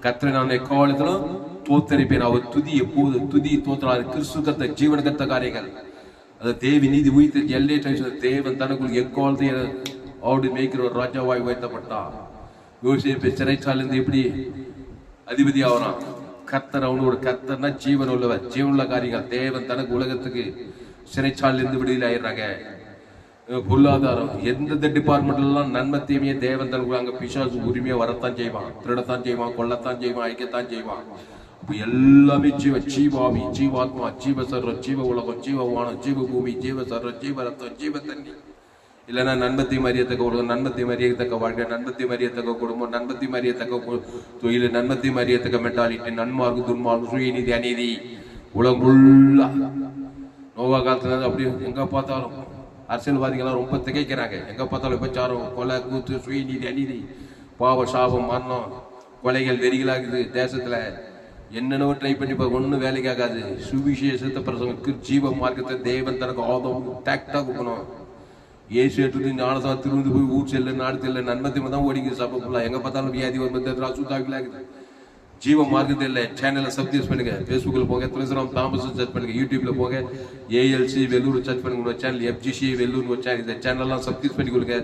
கத்திர நான் எக்காலத்திலும் தோத்தரிப்பேன். அவர் துதி எப்போது துதி தோத்தராது. கிறிஸ்து கத்த ஜீவன கத்த காரியங்கள். அது தேவி நீதி உயிர்த்து எல்லைய தேவன் தனக்குள் எக்காலத்தையும் அவடு மேய்க்கிற ஒரு ராஜாவாய் உயர்த்தப்பட்டான். யோசேப்பு சிறைச்சாலிருந்து எப்படி அதிபதி ஆகிறான்? கர்த்தர் அவனோட கர்த்தர்னா ஜீவன் உள்ளவர், ஜீவனுள்ள காரியங்கள். தேவன் தனக்கு உலகத்துக்கு சிறைச்சாலிருந்து விடுதலை ஆயிடுறாங்க. பொருளாதாரம் எந்தெந்த டிபார்ட்மெண்ட்ல எல்லாம் நன்மை தீமையை தேவன் தனக்கு அங்க பிசாசு உரிமையை வரத்தான் செய்வான், திருடத்தான் செய்வான், கொல்லத்தான் செய்வான், ஐக்கியத்தான் செய்வான். அப்ப எல்லாமே ஜீவ, ஜீவாவி, ஜீவாத்மா, ஜீவ சர்வம், ஜீவ உலகம், ஜீவ வானம், ஜீவ பூமி, ஜீவ சர்வம், ஜீவ ரத்தம், ஜீவ தண்ணி. இல்லைன்னா நன்மத்தை மறியத்தக்க உலகம், நன்மத்தை மறியத்தக்க வாழ்க்கை, நன்மத்தை மறியத்தக்க குடும்பம், நன்மத்தை மறியத்தக்க தொழில், நன்மத்தை மறியத்தக்க மென்டாலிட்டி, நன்மார்க்கு, துன்மார்க்கு, சுயநீதி, அநீதி, உலகம் ஃபுல்லா. நோவா காலத்துல அப்படி எங்க பார்த்தாலும் அரசியல்வாதிகள்லாம் ரொம்ப திகைக்கிறாங்க. எங்க பார்த்தாலும் விபச்சாரம், கொலை, கூத்து, சுயநீதி, அநீதி, பாவ, சாபம், மரணம், கொலைகள் வெறிகளாகுது தேசத்துல. என்னென்னவோ ட்ரை பண்ணி ஒன்னும் வேலைக்கு ஆகாது. சுவிசேஷத்தை பிரசங்க ஜீவ மார்க்கத்தை தேவன் தனக்கு ஆதம் டாக்டா கொடுக்கணும். ஏசு எடுத்து ஞானதான் திரும்பி போய் ஊர் செல்ல, நாடு செல்ல, நன்மத்தை தான் ஓடிக்குது. சபை எங்க பார்த்தாலும் வியாதி வந்து அசுத்தாவிலாகுது. ஜீவ மார்க்கத்தில் சேனலை சப்ஸ்கிரைப் பண்ணுங்க. ஃபேஸ்புக்கில் போங்க, துளசிராம் தாமஸ் சர்ச் பண்ணுங்க. யூடியூப்ல போங்க, ஏஎல்சி வெல்லூர் சர்ச் பண்ணுங்க சேனல், எஃப்ஜிசி வெல்லூர் சேனல். இந்த சேனல்லாம் சப்ஸ்கிரைப் பண்ணி கொடுங்க.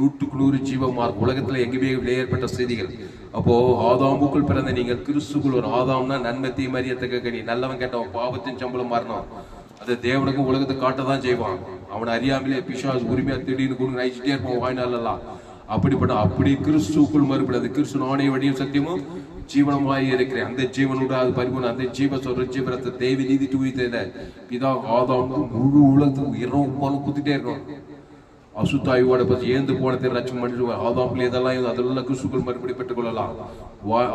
100% ஜீவ மார்க். உலகத்துல எங்குமே ஏற்பட்ட செய்திகள். அப்போ ஆதாமுக்குள் பிறந்த நீங்கள் கிறிஸ்துக்குள் ஒரு ஆதாம்னா நன்மை தீமை அறியத்தக்க கனி. நல்லவன் கேட்டவன் பாவத்தின் சம்பளம் மாறணும். அது தேவனுக்கும் உலகத்தை காட்டதான் செய்வான். அவனை அறியாமலே பிசாசு உரிமையா திடீர்னு கொண்டு நைச்சிட்டே இருப்பான் வாய்நாளெல்லாம். அப்படி கிறிஸ்துக்குள் மறுபடியாது. கிறிஸ்து நானே வழியும் சத்தியமும் ஜீவனமாய் இருக்கிறேன். அந்த ஜீவனோட அது பரிபூர்ணம். அந்த ஜீவ சொல்ற ஜீவனத்தை தேவி நீதி தூய்த்த பிதா ஆதாம் முழு உலகத்துக்கு இரவு குத்திட்டே இருக்கணும். அசுத்தாய்வோட பற்றி ஏந்து போனதை ரச்சம் பண்ணிடுவார். ஆதாம்ல அதெல்லாம் கிறிஸ்துக்குள் மறுபடி பெற்றுக் கொள்ளலாம்.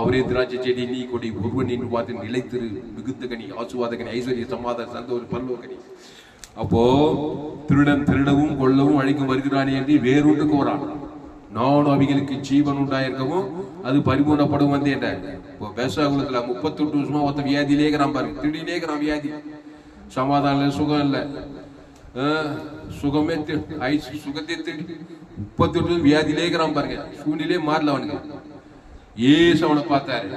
அவரே திராட்சை செடி நீ கொடி ஒருவன் நின்று பார்த்து நிலைத்திரு மிகுந்த கனி ஆசுவாத கனி ஐஸ்வர்ய சமாதான சந்தோஷ பல்லவ கனி. அப்போ திருடன் திருடவும் கொள்ளவும் அழிக்கும் வருகிறானே என்று வேறொன்றுக்கு வரான். நானும் அவைகளுக்கு ஜீவன் உண்டாயிருக்கவும் அது பரிபூர்ணப்படும் வந்து என்ற. இப்போ பேசாகுலத்துல 38 வருஷமா ஒருத்த வியாதியிலே இருக்கிறான் பாருங்க. திடீர்னே இருக்கிறான் வியாதி. சமாதானம் இல்லை, சுகம் இல்லை. சுகமே சுகத்தை 38 வியாதியிலே இருக்கிறான் பாருங்க. சூழ்நிலே மாறல அவனுக்கு. ஏசு அவனை பார்த்தாரு.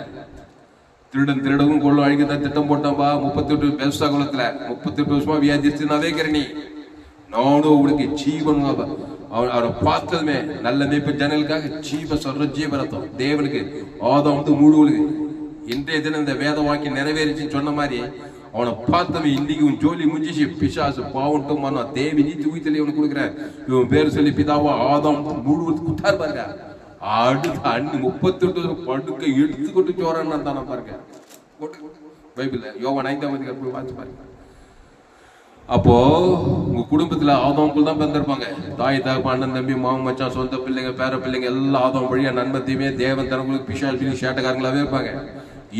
திருடன் திருடவும் கொள்ள அழிக்கத்தான் திட்டம் போட்டான்பா. 38 பேசா குலத்துல 38 வருஷமா வியாதிச்சுனாவே நீ நானும் உனக்கு ஜீவன். அவனை பார்த்ததுமே நல்ல மேய்ப்பு ஜனங்களுக்காக ஜீவ சொல்ற ஜீவரத்தம் தேவனுக்கு ஆதம் முழு உலகு. இன்றைய தினம் இந்த வேத வாக்கியம் நிறைவேறிச்சுன்னு சொன்ன மாதிரி அவனை பார்த்தவன் இன்னைக்கு உன் ஜோலி முடிஞ்சிச்சு. பிசாசு பாவன்ட்டும் மன்னா தேவி நீதி உயிர்த்தலை அவனுக்கு கொடுக்குறேன். இவன் பேர் சொல்லி பிதாவா ஆதம் முழு குத்தார் பாருங்க. அடுத்த 38 படுக்கை எடுத்துக்கொண்டு சோறான்னு தானே பாருங்க. பைபிள்ல யோவான் 5 போய் வாசி பாருங்க. அப்போ உங்க குடும்பத்துல ஆதவங்கள் தான் பிறந்திருப்பாங்க. தாய் தகப்பன் அண்ணன் தம்பி மாமன் மச்சான் சொந்த பிள்ளைங்க பேர பிள்ளைங்க எல்லாம் ஆதவம் வழியா நன்மை தீமையே தேவன் தனங்களுக்கு பிசால் பிள்ளை சேட்டக்காரங்களாவே இருப்பாங்க.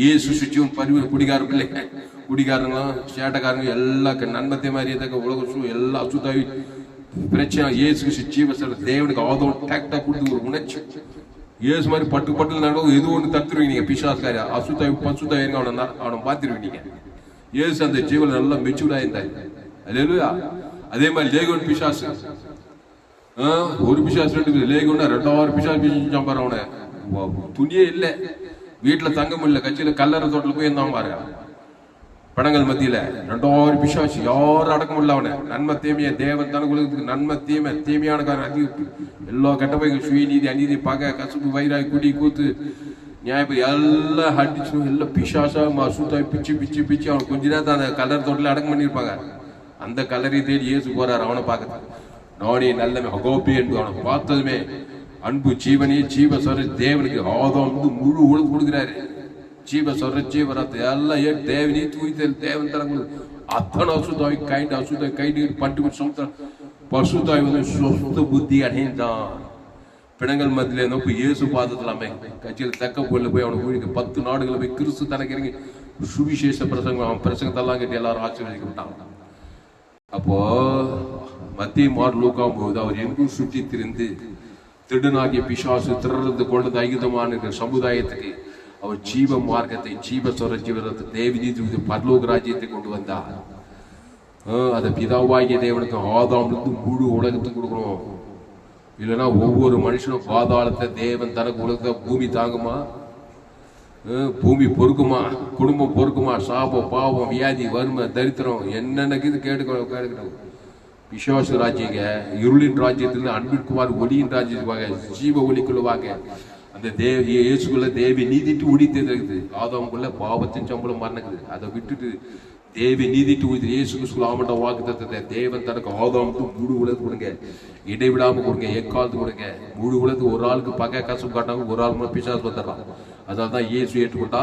ஏசு சுற்றியும் பரிவு குடிகார பிள்ளைங்க குடிகாரங்களும் சேட்டக்காரங்க எல்லாம் நன்மை தீமை அறியத்தக்க உலக எல்லா அசுத்தாவி பிரச்சனை. ஏசு ஜீவசர தேவனுக்கு ஆதவம் டேக்டா கொடுத்து ஒரு உணர்ச்சி. ஏசு மாதிரி பட்டு நடக்கும் எது ஒன்று தத்துருவீங்க. பிசாஸ்காரி அசுத்தாவி பசுத்தாவி அவனை பார்த்துருவீங்க. ஏசு அந்த ஜீவன் நல்லா மெச்சூர்டா இருந்தாரு. அதே மாதிரி லேகோன் பிசாசு ஒரு பிசாசு லேகோன்னா 2000 பிசாசு பிசாம் பாரு. அவனை துணியே இல்லை, வீட்டுல தங்கம் இல்லை, கட்சியில கல்லறை தோட்டல போய் இருந்தான் பாரு. படங்கள் மத்தியில 2000 பிசாசு யாரும் அடக்க முடியல அவனை. நன்மை தீமைய தேவன் தனக்கு நன்மை தீமை தீமையான காரணம் அதிகம். எல்லா கெட்ட போய் சுயநீதி அநீதி பகை கசுப்பு வயிறாய் குடி கூத்து நியாயப்படி எல்லாம் அடிச்சு எல்லாம் பிசாசா சுத்தாய் பிச்சு பிச்சு பிச்சு அவன் கொஞ்ச நேரத்தை அந்த கலர் தோட்டல அடக்கம் பண்ணியிருப்பாங்க. அந்த கலரை தேடி இயேசு போறாரு அவனை பார்க்க. நானே நல்லமே அகோபி என்று அவனை பார்த்ததுமே அன்பு ஜீவனே ஜீவ சொல்ற தேவனுக்கு ஆதம் முழு உழுது கொடுக்குறாரு. ஜீவ சொல்ற ஜீவரத்தை எல்லாம் தேவனே தூய்த்தல் தேவன் தரங்கள் அத்தனை அசுத்தாய் கைண்டு அசுத்தாய் கைண்டு பட்டு சமுத்திரம் பசுத்தாய் வந்து சொந்த புத்தி அடைந்தான். பிணங்கள் மத்தியில நோக்கு இயேசு பாதத்திலாமே கட்சியில் தக்க போல போய் அவனை ஊழிக்க 10 நாடுகளை போய் கிறிஸ்து தனக்கு இறங்கி சுவிசேஷ பிரசங்கம் அவன் பிரசங்கத்தெல்லாம் கட்டி எல்லாரும் ஆசீர்வதிக்கப்பட்டாங்க. அப்போ மத்திய மார் லூக்காம் போது அவர் எங்கும் சுற்றி திரிந்து திருடனாகிய பிசாசு திரறது கொண்டது ஐகிதமான சமுதாயத்துக்கு அவர் ஜீவ மார்க்கத்தை ஜீவ சொர ஜீவனத்தை தேவி நீதி பரலோக ராஜ்யத்தை கொண்டு வந்தார். அதை பிதாவாகிய தேவனுக்கு ஆதாமிலிருந்து முழு உலகத்துக்கு கொடுக்கணும். இல்லைன்னா ஒவ்வொரு மனுஷனும் பாதாளத்தை தேவன் தனக்கு உலகத்தை பூமி தாங்குமா, பூமி பொறுக்குமா, குடும்பம் பொறுக்குமா, சாபம் பாவம் வியாதி வறுமை தரித்திரம் என்னென்னக்கு இது கேட்டுக்கணும். விசுவாச ராஜ்யங்க இருளின் ராஜ்யத்திலிருந்து அன்பிற்குமார் ஒளியின் ராஜ்யத்துக்கு ஜீவ ஒளிக்குள்ளுவாங்க. அந்த இயேசுக்குள்ள தேவி நீதிட்டு உடித்தது. ஆதவங்குள்ள பாவத்தின் சம்பளம் மரணக்குது. அதை விட்டுட்டு தேவி நீதிட்டு உயிர் இயேசுக்கு சொல்லாமட்ட வாக்கு தத்துவத்தை தேவன் தனக்கு ஆதாமுக்கு முழு உலகத்து கொடுங்க, இடைவிடாம கொடுங்க, எக்காலத்து கொடுங்க. முழு உலகத்துக்கு ஒரு ஆளுக்கு பகை கசம் காட்டாங்க, ஒரு ஆள் மட்டும் பிசாசு வந்துடுறான். அதான் இயேசு ஏற்றுக்கொண்டா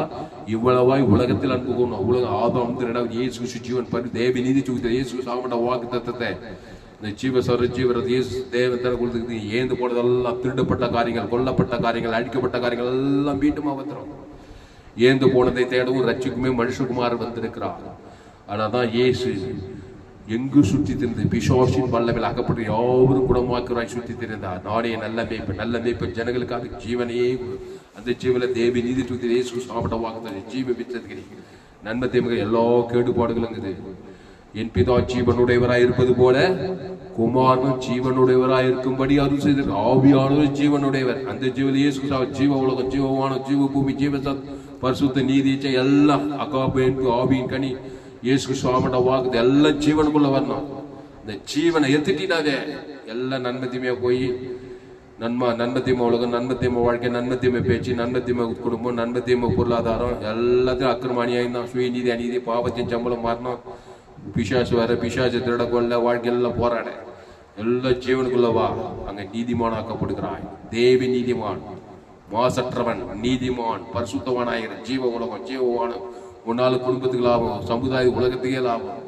இவ்வளவாய் உலகத்தில் அன்பு கொண்டோம். உலகம் ஆதாம் இயேசு ஜீவன் பரி தேவி நீதி சுகித்த இயேசு சாமட்ட வாக்கு தத்துவத்தை இந்த ஜீவ சொல்ற ஜீவரது இயேசு தேவன் தனக்கு கொடுத்து ஏந்து போனதெல்லாம் திருடப்பட்ட காரியங்கள், கொல்லப்பட்ட காரியங்கள், அழிக்கப்பட்ட காரியங்கள் எல்லாம் மீண்டுமா வந்துடும். ஏந்து போனதை தேடவும் ரட்சிக்குமே மனுஷகுமார் வந்திருக்கிறார். ஆனாதான் இயேசு எங்கு சுற்றி திரிந்து பிசாசின் வல்லமையில் அகப்பட்டு யாவரும் குணமாக்குறாய் சுற்றி திரிந்தார். நானே நல்ல மேய்ப்பு ஜனங்களுக்காக ஜீவனையே அந்த ஜீவன தேவி நீதி சுத்தி இயேசு சாப்பிட்ட வாக்கு ஜீவ வித்தது நன்மை தேவைகள் எல்லா கேடுபாடுகளும். என் பிதா ஜீவனுடையவராய் இருப்பது போல குமாரனும் ஜீவனுடையவராய் இருக்கும்படி அருள் செய்திருக்க. ஆவியானவர் ஜீவனுடையவர். அந்த ஜீவன் இயேசு ஜீவ உலகம், ஜீவவானம், ஜீவ பூமி, ஜீவ பரிசுத்த நீதி இச்சை எல்லாம் அகாபு ஆவியின் கனி இயேசு கிறிஸ்துவோட வாக்கு எல்லாம் ஜீவனுக்குள்ள வரணும். இந்த ஜீவனை எடுத்துட்டினாதே எல்லாம் நன்மை தீமையா போய் நன்மை தீமை உலகம், நன்மை தீமை வாழ்க்கை, நன்மை தீமை பேச்சு, நன்மை தீமை குடும்பம், நன்மை தீமை பொருளாதாரம் எல்லாத்தையும் அக்கிரம அநியாயம் தான். சுயநீதி அநீதி பாவத்தின் சம்பளம் மாறணும். பிசாசு வர பிசாசு திருட கொள்ள வாழ்க்கையெல்லாம் போராட எல்லா ஜீவனுக்குள்ள வா. அங்க நீதிமான் ஆக்கப்படுகிறாய். தேவி நீதிமான், மாசற்றவன், நீதிமான், பரிசுத்தவானாகிற ஜீவ உலகம், ஜீவவானம். உன்னால குடும்பத்துக்கு லாபம், சமுதாய உலகத்துக்கே லாபம்.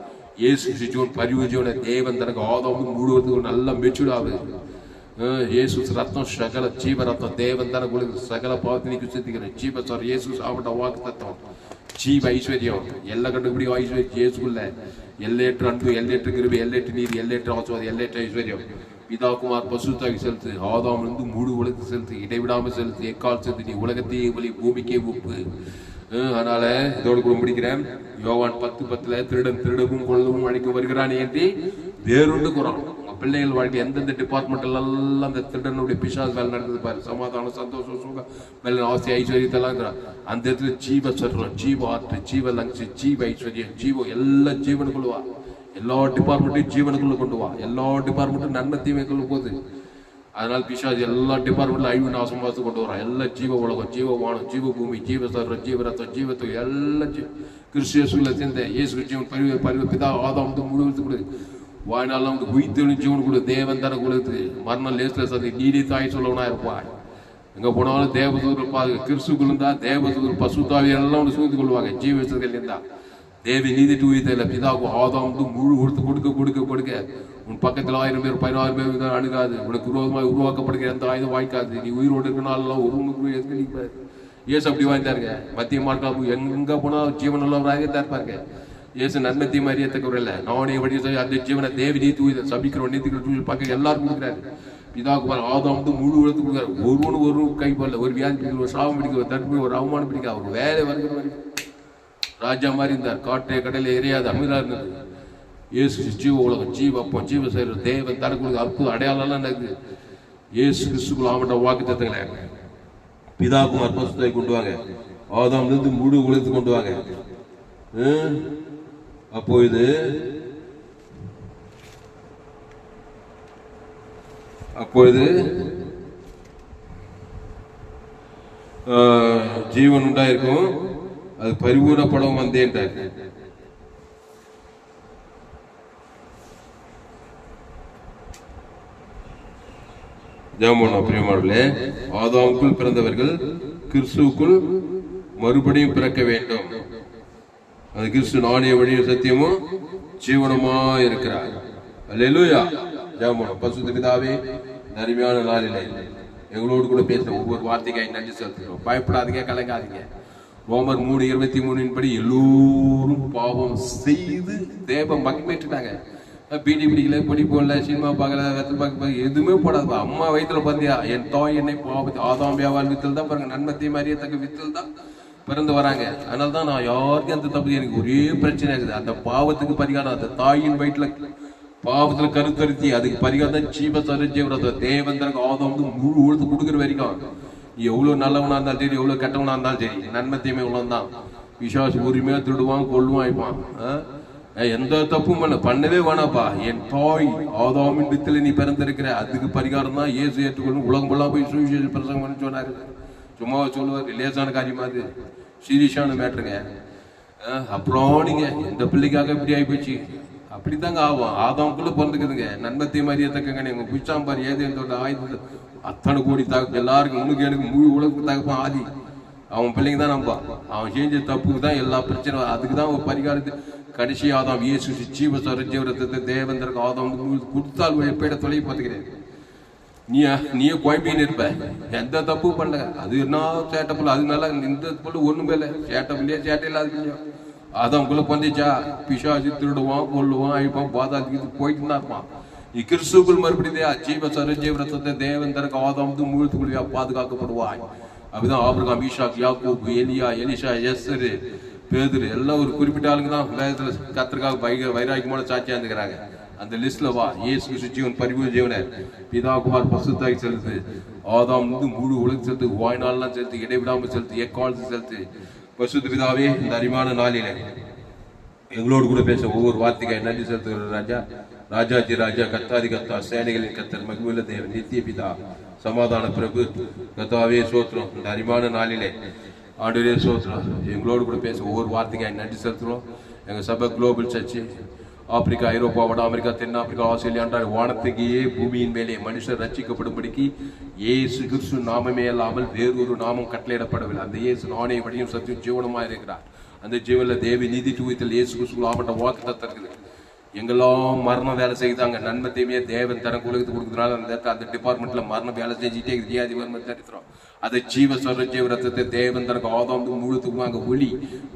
இயேசு ஜீவன் பரிவு ஜீவனை தேவன் தனக்கு ஆதாமும் முழுவதுக்கு நல்லா மெச்சூர்ட் ஆகுது. இயேசு ரத்தம் சகல ஜீவ ரத்தம் தேவன் தன உங்களுக்கு சகல பாவத்தினைக்கு சுத்திக்கிற ஜீவ சார் இயேசு சாப்பிட்ட வாக்கு தத்துவம் ஜீவ ஐஸ்வர்யம் எல்லா கண்டுபிடிக்கும் ஐஸ்வர்யம் இயேசுக்குள்ள எல்லையற்ற அன்பு, எல்லையற்ற கிருபை, எல்லையற்ற நீதி, எல்லையற்ற ஆசீர்வாதம், எல்லையற்ற ஐஸ்வர்யம் பிதாகுமார் பசுத்தாவி செலுத்து. ஆதாம் இருந்து முழு உலகத்தை செலுத்து, இடைவிடாமல் செலுத்து, எக்கால் செலுத்து. நீ உலகத்தையே ஒளி, பூமிக்கே உப்பு. அதனால இதோடு கூட முடிக்கிறேன். யோவான் 10:10 திருடன் திருடவும் கொள்ளவும் அழைக்க வருகிறான் என்று வேறொன்று கூறான். பிள்ளைகள் வாழ்க்கை எந்தெந்த டிபார்ட்மெண்ட்ல எல்லாம் அந்த திருடனுடைய பிசாசு வேலை நடந்தது பாரு. சமாதானம், சந்தோஷம், சுகம், மேல ஆசை, ஐஸ்வர்யத்தெல்லாம் அந்த இடத்துல ஜீவ சொல்றோம், ஜீவ ஆற்று, ஜீவ லங்ஸ், ஜீவ ஐஸ்வர்யம், ஜீவ எல்லா ஜீவனுக்குள்ள வா. எல்லா டிபார்ட்மெண்ட்டையும் ஜீவனுக்குள்ள கொண்டு வா. எல்லா டிபார்ட்மெண்ட்டும் நன்மை தீமைக்குள்ள போகுது. அதனால பிசாசு எல்லா டிபார்ட்மெண்ட்ல அழிவு நாசமாசு கொண்டு வரான். எல்லா ஜீவ உலகம், ஜீவ வானம், ஜீவ பூமி, ஜீவ சர்வம், ஜீவ ரத்தம், ஜீவத்தை எல்லாம் கிறிஸ்துல சேர்ந்த இயேசு ஜீவன் பரிவு பிதா ஆதாம் முழுவதுக்கு கொடு. வாழ்நாள் நமக்கு உயிர்த்தெழும் ஜீவன் கொடு. தேவன் தர கொடுத்து மரணம் லேசில் சந்தி நீடித்தாய் சொல்லவனா இருப்பாய். எங்க போனாலும் தேவதூர் கிறிஸ்துக்குள் இருந்தா தேவதூர் பசுத்தாவி எல்லாம் ஒன்று சூழ்ந்து கொள்வாங்க. ஜீவத்தில் இருந்தா தேவி நீதி உயிர்த்தல பிதாவுக்கு ஆதாம் முழு கொடுக்க உன் பக்கத்தில் 1000 பேர் 16 பேர் அணுகாது. உனக்கு விரோதமாக உருவாக்கப்படுகிற எந்த ஆயுதம் வாய்க்காது. நீ உயிரோடு இருக்கனால ஒரு இயேசு அப்படி வாய்ந்தாருங்க. மத்திய மார்க்காபு எங்க போனா ஜீவன் உள்ளவராக தான் இருப்பாருங்க. இயேசு நன்மை தீமை அறியத்தக்கவர் இல்லை. நானே வழி அந்த ஜீவனை தேவி நீதி உயிர் சபிக்கிறோம், நீதிக்கிற பார்க்க எல்லாரும் கொடுக்குறாரு. பிதாவுக்கு ஆதாம் முழு உலகத்து கொடுக்குறாரு. ஒரு கை போடல, ஒரு வியாதி பிடிக்க, ஒரு சாபம் பிடிக்க, ஒரு தடுப்பு, ஒரு அவமானம் பிடிக்க, அவர் வேலை வருகிற வரைக்கும் ராஜா மாதிரி இருந்தார். காட்டை கடலை எரியாது அமிரா இருந்தது. இயேசு ஜீவ உலகம், ஜீவ அப்பம், ஜீவ செய்கிற தேவன் தனக்கு அற்புத அடையாளம்லாம் நடக்குது. இயேசு கிறிஸ்துக்குள்ள ஆமட்ட வாக்கு தத்துவங்களை பிதாகுமார் பசுத்தை கொண்டு வாங்க. ஆதாம் இருந்து முழு உலகத்து கொண்டு வாங்க. அப்பொழுது ஜீவன் உண்டாயிருக்கும். அது பரிபூர்ணப்படவும் வந்தேன். பிரியமானவர்களே, ஆதாமுக்குள் பிறந்தவர்கள் கிறிஸ்துவுக்குள் மறுபடியும் பிறக்க வேண்டும். அது கிறிஸ்து நாணய வழியும் சத்தியமும் ஜீவனமா இருக்கிறார். அல்லேலூயா. ஜெபம். பரிசுத்த பிதாவே, அருமையான நாளிலே எங்களோடு கூட பேசுற ஒவ்வொரு வார்த்தைக்காய் நன்றி செலுத்துகிறோம். பயப்படாதீங்க, கலங்காதீங்க. ரோமர் 3:23 படி எல்லோரும் பாவம் செய்து தேவ மகிமைட்டுட்டாங்க. பீடி பிடிக்கல, பொடி போடல, சினிமா பார்க்கல, வெத்தல் பார்க்க எதுவுமே போடாது. அம்மா வயிற்றுல பார்த்தியா, என் தாய் என்னை பாவத்தை ஆதாம் வியாபார வித்தல் தான் பாருங்க, நன்மத்தை அறியத்தக்க வித்தல் தான் பிறந்து வராங்க. அதனால தான் நான் யாருக்கும் அந்த தப்பு, எனக்கு ஒரே பிரச்சனை இருக்குது. அந்த பாவத்துக்கு பரிகாரம் அந்த தாயின் வயிற்றுல பாவத்துல கருத்தருத்தி அதுக்கு பரிகாரம் தான் ஜீவ சரஞ்சீவரத்தை தேவன் தனக்கு ஆதாம் முழு உழுத்து கொடுக்குற வரைக்கும். நீ எவ்வளவு நல்லவனா இருந்தாலும் சரி, எவ்வளவு கெட்டவனா இருந்தாலும் சரி, நன்மை தீமை இவ்வளவு தான். விசுவாசி உரிமையா திருடுவான், கொள்ளுவான், ஆயிப்பான். எந்த தப்பும் பண்ணவே வேணாப்பா. என் தாய் ஆதாமின் வித்துல நீ பிறந்திருக்கிற அதுக்கு பரிகாரம் தான் இயேசு ஏற்றுக்கொள்ளும். உலகம் எல்லாம் போய் சுவிசேஷ பிரசங்கம் சொன்னாரு. சும்மா சொல்லுவார், லேசான காரியமா அது, சீரியஸான மேட்டருங்க. அப்புறம் நீங்க இந்த பிள்ளைக்காக இப்படி ஆகி போச்சு, அப்படித்தாங்க ஆகும். ஆதாமுக்குள்ள பிறந்துக்குதுங்க. நன்மத்தை மரியத்தக்கங்க. நீங்க புச்சாம்பார் ஏதோ ஆயுத அத்தனை கோடி தாக்கு எல்லாருக்கும் உனக்கு எனக்கு முழு உலகத்துக்கு தாக்குப்பான் ஆதி. அவன் பிள்ளைங்க தான் நம்பா. அவன் செஞ்ச தப்புக்கு தான் எல்லா பிரச்சனை. அதுக்கு தான் ஒரு பரிகாரத்து கடைசி ஆதாம் இயேசு ஜீவ சரஞ்சீவரத்தை தேவந்தருக்கு ஆதாம் கொடுத்தால் எப்பட தொலை பார்த்துக்கிறேன். நீயே குழம்பின்னு இருப்ப, எந்த தப்பு பண்ணல. அது என்ன சேட்டப்புல, அது நல்லா இந்த பொண்ணு ஒண்ணும் மேல சேட்டப்புலையே சேட்டை இல்லாத ஆதாம்குள்ள பந்துச்சா. பிசாசு திருடுவான், கொள்ளுவான், அழிப்பான், பாதாதிக்கு போயிட்டு தான் இருப்பான். கிறிஸ்துக்குள் மறுபடியா ஜீவ சரஞ்சீவரத்தை தேவன் தனக்கு ஆதாம் முழுத்துக்குள்ளியா பாதுகாக்கப்படுவாய். அப்படிதான் ஆபிரகாம், ஈசாக், யாக்கூப், எலியா, எலிஷா, எஸ்ஸரு, பேதுரு எல்லாம் ஒரு குறிப்பிட்ட ஆளுங்க தான் வேதத்துல கர்த்தருக்காக வைராக்கியமான சாட்சியா இருந்துக்கிறாங்க. அந்த லிஸ்ட்ல வா. இயேசு கிறிஸ்து ஜீவன் பரிபூர்ண ஜீவனை பிதாகுமார் பசுத்தாய் செலுத்து. ஆதாம் முழு உலகம் செலுத்து, வாய்நாள்லாம் செலுத்து, இடைவிடாமல் செலுத்து, எக்காலத்து செலுத்து. பரிசுத்த பிதாவே, இந்த அருமையான நாளிலே எங்களோடு கூட பேச ஒவ்வொரு வார்த்தைக்காய் நன்றி செலுத்துகிற ராஜா, ராஜாஜி ராஜா, கத்தாதி கத்தா, சேனைகளின் கத்தர், மகிமுள்ள தேவன், நித்திய பிதா, சமாதான பிரபு, கத்தாவே சோத்திரம். இந்த அருமையான நாளிலே ஆண்டவரே சோத்திரம், எங்களோடு கூட பேச ஒவ்வொரு வார்த்தைக்காய் நன்றி செலுத்துகிறோம். எங்கள் சபை குளோபல் சர்ச்சு ஆப்பிரிக்கா, ஐரோப்பா, வட அமெரிக்கா, தென்னாப்பிரிக்கா, ஆஸ்திரேலியா, வானத்துக்கே பூமியின் மேலே மனுஷர் ரட்சிக்கப்படும்படிக்கு இயேசு கிறிஸ்து நாமமே அல்லாமல் வேறொரு நாமம் கட்டளையிடப்படவில்லை. அந்த இயேசு நானே வழியும் சத்தியம் ஜீவனமாக இருக்கிறார். அந்த ஜீவனில் தேவி நீதி தூயத்தில் இயேசு கிறிஸ்து ஆமட்ட வாக்கு தத்தம் இருக்குது. எங்கெல்லாம் மரணம் வேலை செய்தாங்க, நன்மை தீமையை தேவன் தரம் உலகத்துக்கு கொடுக்குறதுனால அந்த டிபார்ட்மெண்ட்ல மரணம் வேலை செஞ்சுட்டே தரித்திரம். அதை ஜீவ சொல்ற ஜீவ ரத்தத்தை தேவன் தனக்கு ஆதாம் முழுத்துக்கும் அங்கே ஒளி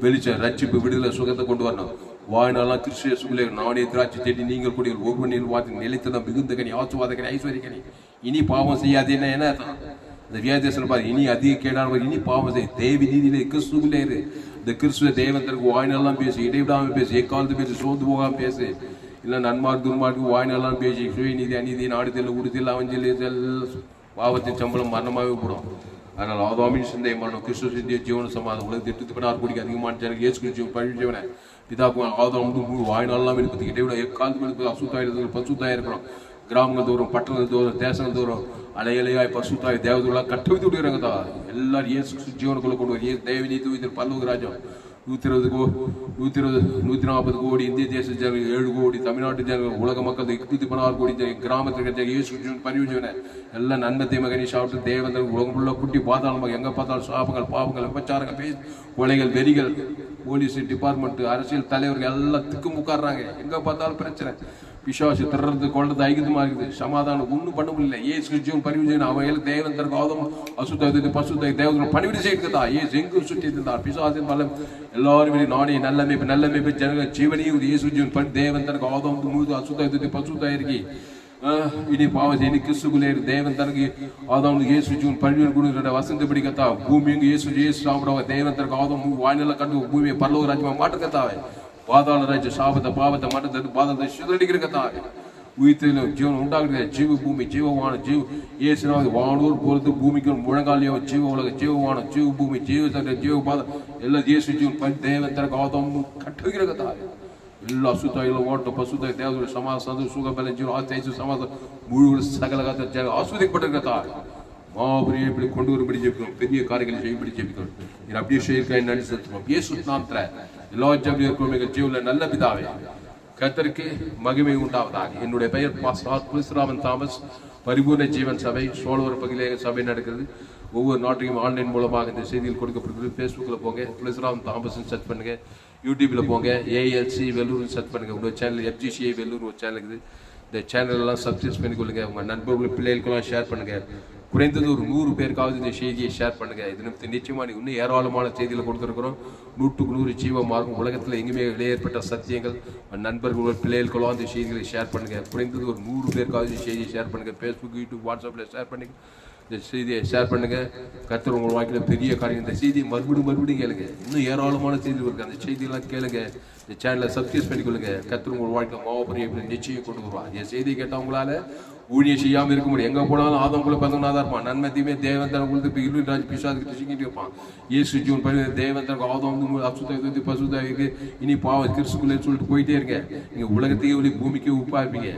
வெளிச்சம் ரட்சிப்பு விடுதலை சுகத்தை கொண்டு வரணும். வாய்நாளெல்லாம் கிறிஸ்துவ சூழலை நானே திராட்சை செடி நீங்கள் கூடிய ஒவ்வொரு வார்த்தை நிலைத்தனம் மிகுந்த கனி, ஆசுவாத கனி, ஐஸ்வர்ய கனி. இனி பாவம் செய்யாதேன்னா என்ன அர்த்தம்? இந்த வியாதேசன் பாரு, இனி அதிக கேடானவர், இனி பாவம் செய்ய தேவி நீதியிலே கிறிஸ்துவிலே இரு. இந்த கிறிஸ்துவ தேவன் தனக்கு வாய்நாளெல்லாம் பேசு, இடைவிடாமல் பேசு, எக்காலத்து பேசு, சோர்ந்து போகாம பேசு. இல்லை நன்மார்க்கு துன்மார்க்கு வாய்நாளெல்லாம் பேசி சுயநீதி அநீதி நாடுதல் உறுதியில் அவஞ்சல் பாவத்தின் சம்பளம் மரணமாகவே போடும். அதனால் ஆதாமின் சிந்தை மரணம், கிறிஸ்துவ சிந்திய ஜீவன சமாதம், உலகத்தை 8 கோடிக்கு அதிகமான ஜனங்கள் இயேசு கிறிஸ்து பழிச்சவனை பிதாக்கும் ஆதாம் வாய்நாளெல்லாம் எழுப்பதுக்கு இடைவிட எக்காலத்துக்கு எழுப்பது அசுத்தாயிரத்தில் பசுத்தாய் இருக்கிறோம். கிராமங்கள் தோறும், பட்டணங்கள் தோறும், தேசங்கள் தோறும் அலையலையாய் பசுத்தாய் தேவதெல்லாம் கட்டு வைத்து விடுகிறாங்க தான். எல்லாரும் இயேசு ஜீவனுக்குள்ள கொண்டு வரும். ஏசு தேவ நீதி தூய்தல் பல்லவ ராஜ்யம் 140 கோடி இந்திய தேச ஜனங்கள், 7 கோடி தமிழ்நாட்டு ஜனங்கள், உலக மக்கள் 116 கோடி கிராமத்தில் இயேசு பரிவுஜன எல்லாம் நன்மை தீமகனி சாப்பிட்டு தேவந்தர் உலகம் உள்ள குட்டி பார்த்தாலும் எங்க பார்த்தாலும் சாபங்கள் பாவங்கள் விபச்சாரங்கள் பேசி கொலைகள் வெறிகள், போலீஸ் டிபார்ட்மெண்ட் அரசியல் தலைவர்கள் எல்லாம் திக்குமுக்காடுறாங்க. எங்க பார்த்தாலும் பிரச்சனை, பிசாசு திறது கொள்றது ஐக்கியமா இருக்குது. சமாதானம் ஒன்றும் பண்ண முடியல. ஏசு ஜீவன் பரிவிஜன் அவையில் தேவன் தனக்கு ஆதம் அசுத்த பசுத்த தேவன் பணிவிட செய்கிறதா ஏசு எங்கும் சுற்றி இருந்தார். பிசாசின் பலம் எல்லாரும் நானே நல்லமைப்பு ஜனங்கள் ஜீவனையும் இயேசு ஜீவன் தேவன் தனக்கு ஆதம் முழுது அசுத்த பசுத்த இருக்கி இனி பாவம் இனி கிறிஸ்துக்குள்ளே தேவன் தனக்கு ஆதம் இயேசு ஜீவன் பணிவிட கொடுக்கிற வசந்த பிடிக்கத்தா பூமி இயேசு சாப்பிடுவாங்க. தேவன் தனக்கு ஆதம் வானிலை கண்டு பூமியை பரலோக ராஜ்யமா மாட்டுக்கத்தாவே பாதாள ராஜ்ய சாபத்தை பாவத்தை மட்டத்தை பாதத்தை சிதறடிக்கிறக்கத்தாக உயிர்த்தில ஜீவன் உண்டாக்குற ஜீவ பூமி ஜீவவான ஜீவ இயேசுனாவது வானூர் போறது பூமிக்கு முழங்காலியோ ஜீவ உலக ஜீவவான ஜீவ பூமி ஜீவ சந்த ஜீவ பாதம் எல்லா இயேசு ஜீவன் தேவன் தனக்கு ஆதம் கட்டுகிறக்கத்தாக எல்லா அசுத்தாயிலும் ஓட்டம் பசுத்தாய் தேவதோட சமாசம் சுகபல ஜீவன் ஆசை சமாசம் முழு சகல காத்த ஆஸ்வதிக்கப்பட்டிருக்கத்தாக மாபெரிய இப்படி கொண்டு வரும்படி ஜெபிக்கணும். பெரிய காரியங்களை செய்யும்படி ஜெபிக்கணும். நீ அப்படியே செய்யிருக்காய் நன்றி செலுத்தணும். இயேசு நாமத்திலே எல்லா ஜெபம் இருக்கும் எங்கள் ஜீவனில் நல்ல பிதாவே, கர்த்தருக்கு மகிமை உண்டாவதாக. என்னுடைய பெயர் பாஸ்டர் தாமஸ். பரிபூர்ண ஜீவன் சபை சோழவர் பகுதியில் சபை நடக்கிறது. ஒவ்வொரு நாட்டையும் ஆன்லைன் மூலமாக இந்த செய்திகள் கொடுக்கப்படுகிறது. ஃபேஸ்புக்கில் போங்க, புலிஸ்ராமன் தாமஸ் சர்ச் பண்ணுங்க. யூடியூப்பில் போங்க, ஏஎல்சி வெள்ளூர் சர்ச் பண்ணுங்க. உங்களோட சேனல் FGCA வெள்ளூர் ஒரு சேனல் இருக்குது. இந்த சேனலெல்லாம் சப்ஸ்கிரைப் பண்ணிக்கொள்ளுங்க. உங்கள் நண்பர்கள் பிள்ளைகளுக்கெல்லாம் ஷேர் பண்ணுங்க. குறைந்தது ஒரு 100 பேருக்காவது இந்த செய்தியை ஷேர் பண்ணுங்க. இது நிச்சயமாக இன்னும் ஏராளமான செய்திகளை கொடுத்துருக்கிறோம். 100க்கு 100 ஜீவமாகும். உலகத்தில் எங்குமே ஏற்பட்ட சத்தியங்கள் நண்பர்கள் பிள்ளைகளுக்கெல்லாம் இந்த செய்திகளை ஷேர் பண்ணுங்க. குறைந்தது ஒரு 100 பேருக்காவது இந்த செய்தியை ஷேர் பண்ணுங்க. ஃபேஸ்புக், யூடியூப், வாட்ஸ்அப்பில் ஷேர் பண்ணுங்க. இந்த செய்தியை ஷேர் பண்ணுங்க. கர்த்தர் உங்கள் வாழ்க்கையில் பெரிய காரியம். இந்த செய்தியை மறுபடியும் கேளுங்க. இன்னும் ஏராளமான செய்திகள் இருக்கு. அந்த செய்தியெல்லாம் கேளுங்க. இந்த சேனலை சப்ஸ்கிரைப் பண்ணிக்கொள்ளுங்க. கர்த்தர் உங்கள் வாழ்க்கையில் மாவப்பரிய நிச்சயம் கொண்டு வருவார். இந்த செய்தியை கேட்டவங்களால ஊழியம் செய்யாமல் இருக்க முடியும். எங்கே போனாலும் ஆதம்குள்ள பந்தனாதான் இருப்பான். நன்மை தீமே தேவன் தனக்கு கொடுத்து இருள் ராஜ் பிசாதுக்கு சிக்கிட்டு இருப்பான். இயேசு ஜீவன் பண்ணி தேவன் தனக்கு ஆதம் அசுத்த பசுதா இருக்கு. இனி பாவம் கிறிஸ்துக்குள்ளே சொல்லிட்டு போயிட்டே இருங்க. நீங்கள் உலகத்தையே ஒளி பூமிக்கே உப்பா இருப்பீங்க.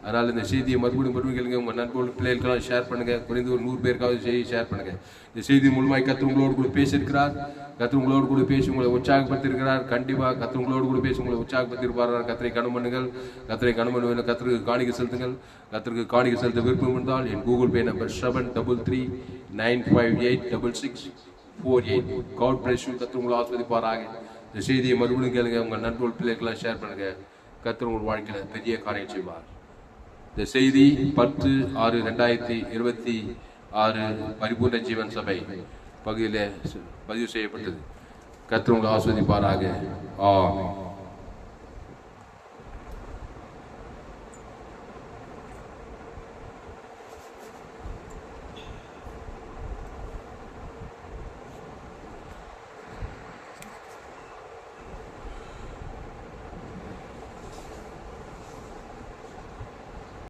அதனால் இந்த செய்தியை மறுபடியும் கேளுங்க. உங்கள் நண்பர்கள் பிள்ளைகளுக்கெல்லாம் ஷேர் பண்ணுங்கள். குறைந்து ஒரு 100 பேருக்காவது செய்தி ஷேர் பண்ணுங்கள். இந்த செய்தி மூலமாக கர்த்தர் உங்களோடு கூட பேசியிருக்கிறார். கர்த்தர் உங்களோடு கூட பேசி உங்களை உற்சாகப்படுத்தியிருக்கிறார். கண்டிப்பாக கர்த்தர் உங்களோடு கூட பேசி உங்களை உற்சாகப்படுத்தியிருப்பார். கர்த்தரை கனம் பண்ணுங்கள். கர்த்தரை கனம் பண்ணுவேன். கர்த்தருக்கு காணிக்கை செலுத்துங்கள். கர்த்தருக்கு காணிக்கை செலுத்த விருப்பம் இருந்தால் என் Google Pay number 733-958-6648. God bless you. கர்த்தர் உங்களை ஆஸ்வதிப்பாராக. இந்த செய்தியை மறுபடியும் கேளுங்க. உங்கள் நண்பர்கள் பிள்ளைகளுக்கெல்லாம் ஷேர் பண்ணுங்கள். கர்த்தர் உங்கள் வாழ்க்கையில் பெரிய காரியம் செய்வார். இந்த செய்தி 10/6/2026 பரிபூர்ண ஜீவன் சபை பகுதியில் பதிவு செய்யப்பட்டது. கர்த்தர் உங்களை ஆஸ்வதிப்பாராக. ஆமென்.